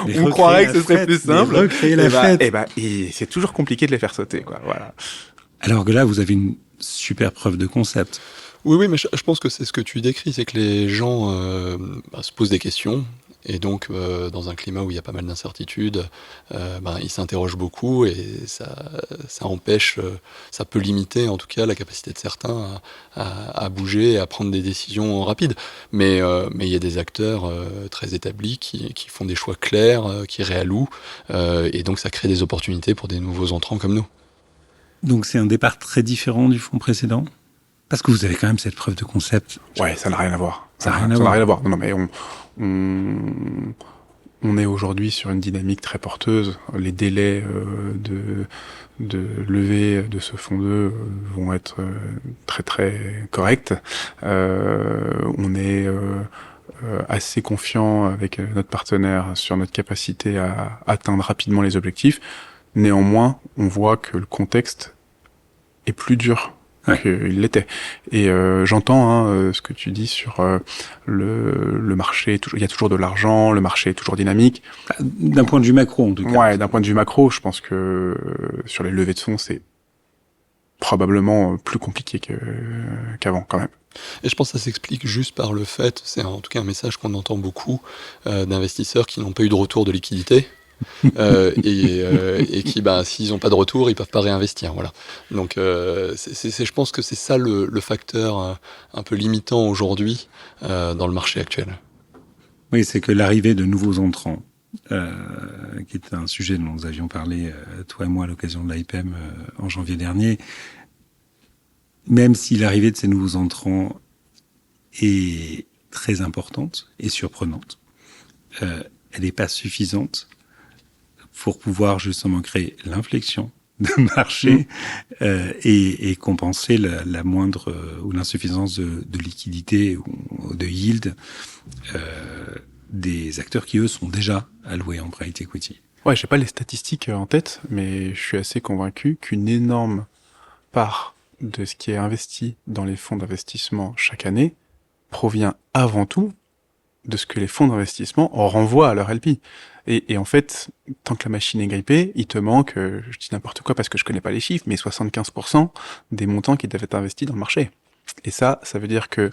On croirait que ce serait plus simple. Recréer la fête. Et c'est toujours compliqué de les faire sauter, quoi. Voilà. Alors que là, vous avez une super preuve de concept. Oui, mais je pense que c'est ce que tu décris, c'est que les gens se posent des questions. Et donc, dans un climat où il y a pas mal d'incertitudes, ils s'interrogent beaucoup et ça empêche, ça peut limiter en tout cas la capacité de certains à bouger et à prendre des décisions rapides. Mais il y a des acteurs très établis qui font des choix clairs, qui réallouent, et donc ça crée des opportunités pour des nouveaux entrants comme nous. Donc c'est un départ très différent du fonds précédent ? Parce que vous avez quand même cette preuve de concept. Ouais, ça n'a rien à voir. Ça n'a rien à voir. Non, mais on est aujourd'hui sur une dynamique très porteuse. Les délais de levée de ce fonds 2 vont être très très corrects. On est assez confiant avec notre partenaire sur notre capacité à atteindre rapidement les objectifs. Néanmoins, on voit que le contexte est plus dur qu'il l'était. Et j'entends ce que tu dis sur le marché. Il y a toujours de l'argent, le marché est toujours dynamique. D'un point de vue macro, en tout cas. Ouais, d'un point de vue macro, je pense que sur les levées de fonds, c'est probablement plus compliqué qu'avant, quand même. Et je pense que ça s'explique juste par le fait, c'est en tout cas un message qu'on entend beaucoup, d'investisseurs qui n'ont pas eu de retour de liquidité. Et qui, s'ils n'ont pas de retour, ils peuvent pas réinvestir. Voilà. Donc, je pense que c'est ça le facteur un peu limitant aujourd'hui dans le marché actuel. Oui, c'est que l'arrivée de nouveaux entrants, qui est un sujet dont nous avions parlé, toi et moi, à l'occasion de l'IPM en janvier dernier, même si l'arrivée de ces nouveaux entrants est très importante et surprenante, elle n'est pas suffisante pour pouvoir justement créer l'inflexion de marché et compenser la moindre ou l'insuffisance de liquidité ou de yield des acteurs qui, eux, sont déjà alloués en private equity. Ouais, j'ai pas les statistiques en tête, mais je suis assez convaincu qu'une énorme part de ce qui est investi dans les fonds d'investissement chaque année provient avant tout de ce que les fonds d'investissement renvoient à leur LP. Et en fait, tant que la machine est grippée, il te manque, je dis n'importe quoi parce que je connais pas les chiffres, mais 75% des montants qui doivent être investis dans le marché. Et ça veut dire que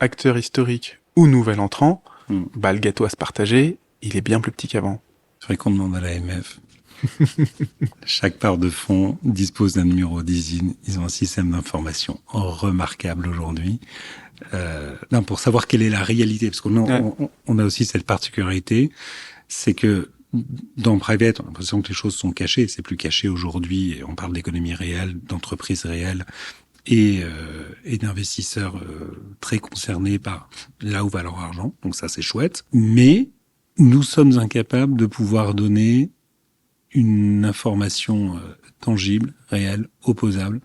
acteur historique ou nouvel entrant, le gâteau à se partager, il est bien plus petit qu'avant. C'est vrai qu'on demande à l'AMF. Chaque part de fonds dispose d'un numéro d'ISIN. Ils ont un système d'information remarquable aujourd'hui. Pour savoir quelle est la réalité, parce qu'on a aussi cette particularité, c'est que dans Private, on a l'impression que les choses sont cachées. C'est plus caché aujourd'hui. On parle d'économie réelle, d'entreprise réelle et d'investisseurs très concernés par là où va leur argent. Donc ça, c'est chouette. Mais nous sommes incapables de pouvoir donner une information tangible, réelle, opposable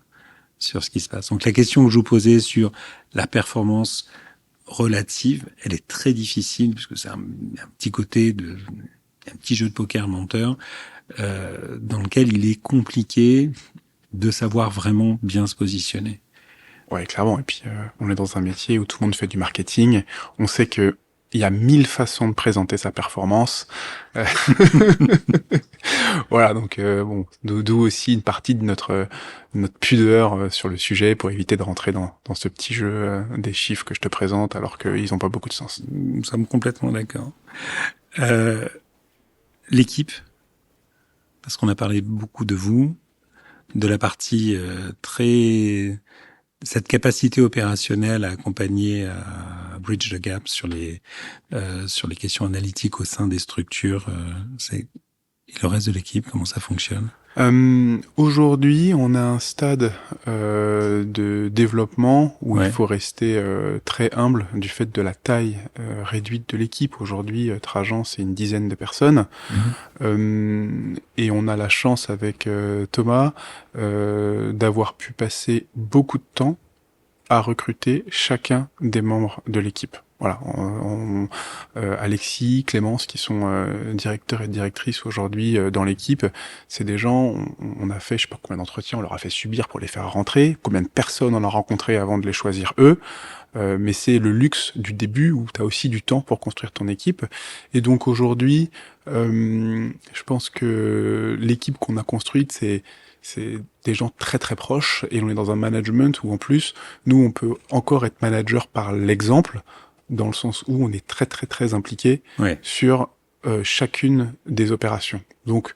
sur ce qui se passe. Donc la question que je vous posais sur la performance relative, elle est très difficile puisque c'est un petit côté un petit jeu de poker menteur dans lequel il est compliqué de savoir vraiment bien se positionner. Ouais, clairement. Et puis, on est dans un métier où tout le monde fait du marketing. On sait que il y a 1000 façons de présenter sa performance. Voilà, donc bon, d'où aussi une partie de notre pudeur sur le sujet pour éviter de rentrer dans ce petit jeu des chiffres que je te présente alors qu'ils n'ont pas beaucoup de sens. Nous sommes complètement d'accord. L'équipe, parce qu'on a parlé beaucoup de vous, de la partie cette capacité opérationnelle à accompagner, à bridge the gap sur les questions analytiques au sein des structures. Et le reste de l'équipe, comment ça fonctionne? Aujourd'hui, on a un stade de développement où il faut rester très humble du fait de la taille réduite de l'équipe. Aujourd'hui, Trajan, c'est une dizaine de personnes. Et on a la chance avec Thomas d'avoir pu passer beaucoup de temps à recruter chacun des membres de l'équipe. Voilà, Alexis, Clémence, qui sont directeurs et directrices aujourd'hui dans l'équipe, c'est des gens, on a fait, je sais pas combien d'entretiens on leur a fait subir pour les faire rentrer, combien de personnes on a rencontré avant de les choisir eux, mais c'est le luxe du début où tu as aussi du temps pour construire ton équipe. Et donc aujourd'hui, je pense que l'équipe qu'on a construite, c'est des gens très très proches et on est dans un management où en plus, nous on peut encore être manager par l'exemple, dans le sens où on est très très très impliqué sur chacune des opérations. Donc,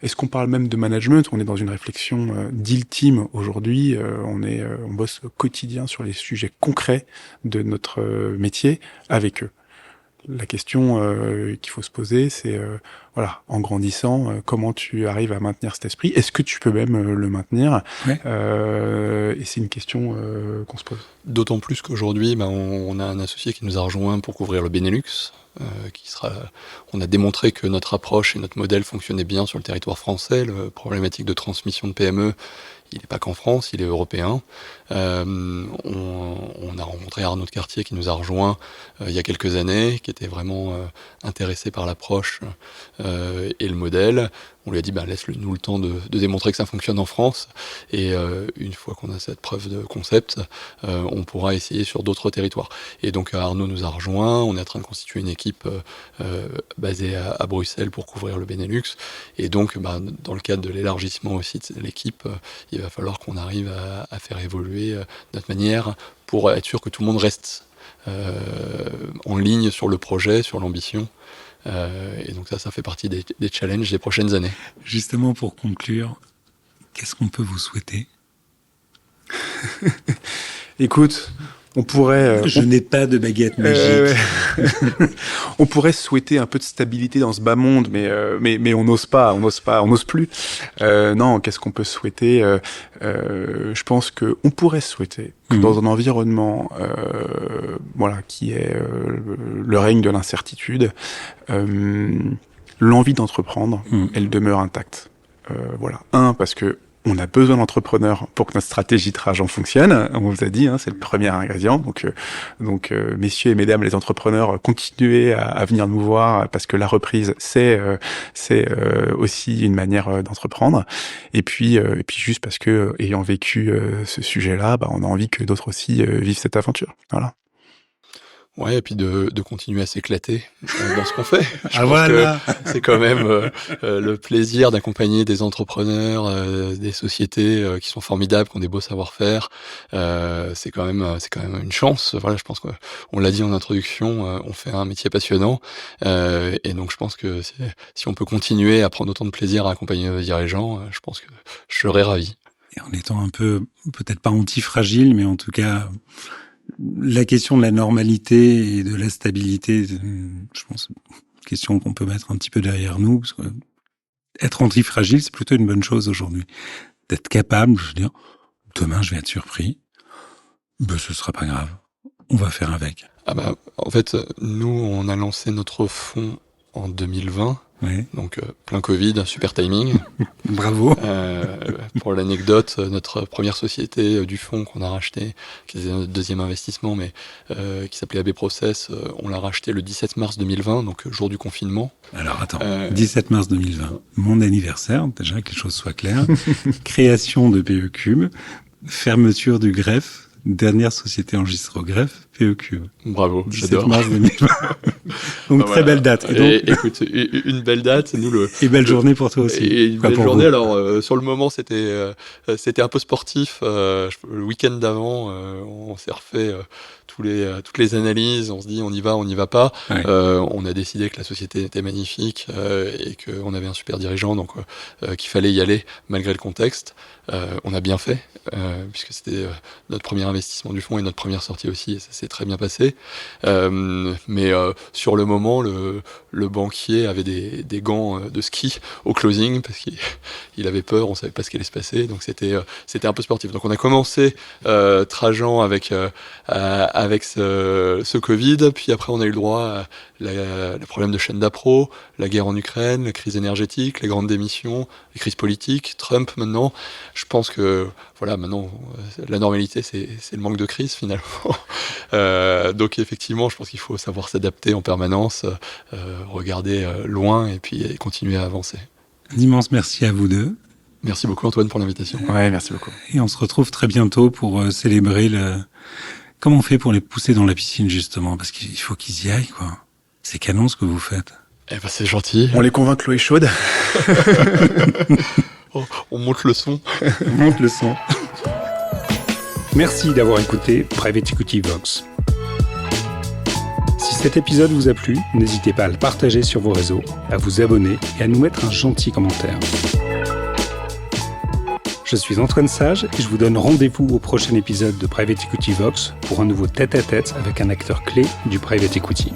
est-ce qu'on parle même de management? On est dans une réflexion deal team aujourd'hui. On bosse au quotidien sur les sujets concrets de notre métier avec eux. La question qu'il faut se poser, c'est voilà, en grandissant, comment tu arrives à maintenir cet esprit? Est-ce que tu peux même le maintenir? Et c'est une question qu'on se pose. D'autant plus qu'aujourd'hui, on a un associé qui nous a rejoint pour couvrir le Benelux. On a démontré que notre approche et notre modèle fonctionnaient bien sur le territoire français. La problématique de transmission de PME, il n'est pas qu'en France, il est européen. On a rencontré Arnaud de Cartier qui nous a rejoint il y a quelques années, qui était vraiment intéressé par l'approche et le modèle. On lui a dit laisse-nous le temps de démontrer que ça fonctionne en France, et une fois qu'on a cette preuve de concept, on pourra essayer sur d'autres territoires. Et donc Arnaud nous a rejoint, on est en train de constituer une équipe basée à Bruxelles pour couvrir le Benelux, et donc dans le cadre de l'élargissement aussi de l'équipe, il va falloir qu'on arrive à faire évoluer notre manière pour être sûr que tout le monde reste en ligne sur le projet, sur l'ambition. Et donc ça fait partie des challenges des prochaines années. Justement, pour conclure, qu'est-ce qu'on peut vous souhaiter? Écoute, on pourrait... Je n'ai pas de baguette magique. On pourrait souhaiter un peu de stabilité dans ce bas monde, mais on n'ose pas, on n'ose plus. Non, qu'est-ce qu'on peut souhaiter? Je pense que on pourrait souhaiter que dans un environnement, qui est le règne de l'incertitude, l'envie d'entreprendre, elle demeure intacte. Parce que on a besoin d'entrepreneurs pour que notre stratégie Trajan fonctionne. On vous a dit, c'est le premier ingrédient. Donc, messieurs et mesdames les entrepreneurs, continuez à venir nous voir parce que la reprise, c'est aussi une manière d'entreprendre. Et puis juste parce que, ayant vécu ce sujet-là, on a envie que d'autres aussi vivent cette aventure. Voilà. Ouais, et puis de continuer à s'éclater dans ce qu'on fait. Je pense voilà. Que c'est quand même le plaisir d'accompagner des entrepreneurs, des sociétés qui sont formidables, qui ont des beaux savoir-faire. C'est quand même une chance. Voilà, je pense qu'on l'a dit en introduction, on fait un métier passionnant, et donc je pense que si on peut continuer à prendre autant de plaisir à accompagner nos dirigeants, je pense que je serais ravi. Et en étant un peu, peut-être pas anti-fragile, mais en tout cas, la question de la normalité et de la stabilité, je pense, une question qu'on peut mettre un petit peu derrière nous, parce que être anti-fragile, c'est plutôt une bonne chose aujourd'hui. D'être capable, je veux dire, demain je vais être surpris, ce sera pas grave, on va faire avec. En fait, nous, on a lancé notre fonds en 2020. Ouais. Donc plein Covid, super timing. Bravo. Pour l'anecdote, notre première société du fonds qu'on a racheté, qui était notre deuxième investissement, mais qui s'appelait AB Process, on l'a racheté le 17 mars 2020, donc jour du confinement. Alors attends, 17 mars 2020, mon anniversaire, déjà que les choses soient claires, création de PE Cube, fermeture du greffe, dernière société enregistrée au greffe, PE Cube. Bravo, 17 j'adore. mars 2020. Donc très belle date. Et donc, écoute, une belle date, nous et belle journée pour toi aussi. Et une Quoi belle pour journée. vous. Alors sur le moment c'était un peu sportif. Le week-end d'avant, on s'est refait toutes les analyses. On se dit on y va pas. Ouais. On a décidé que la société était magnifique et qu'on avait un super dirigeant, donc qu'il fallait y aller malgré le contexte. On a bien fait puisque c'était notre premier investissement du fonds et notre première sortie aussi, et ça s'est très bien passé. Mais sur le moment, le banquier avait des gants de ski au closing parce qu'il avait peur, on savait pas ce qui allait se passer, donc c'était un peu sportif. Donc on a commencé Trajan avec ce Covid, puis après on a eu le droit à le problème de chaîne d'appro, la guerre en Ukraine, la crise énergétique, les grandes démissions, les crises politiques, Trump maintenant. Je pense que voilà, maintenant la normalité c'est le manque de crise finalement. Donc effectivement, je pense qu'il faut savoir s'adapter en permanence, regarder loin et puis continuer à avancer. Un immense merci à vous deux. Merci beaucoup Antoine pour l'invitation. Ouais, merci beaucoup. Et on se retrouve très bientôt pour célébrer Comment on fait pour les pousser dans la piscine justement? Parce qu'il faut qu'ils y aillent, quoi. C'est canon ce que vous faites. Eh ben c'est gentil. On les convainc que l'eau est chaude. On monte le son. On monte le son. Merci d'avoir écouté Private Equity Vox. Si cet épisode vous a plu, n'hésitez pas à le partager sur vos réseaux, à vous abonner et à nous mettre un gentil commentaire. Je suis Antoine Sage et je vous donne rendez-vous au prochain épisode de Private Equity Vox pour un nouveau tête-à-tête avec un acteur clé du Private Equity.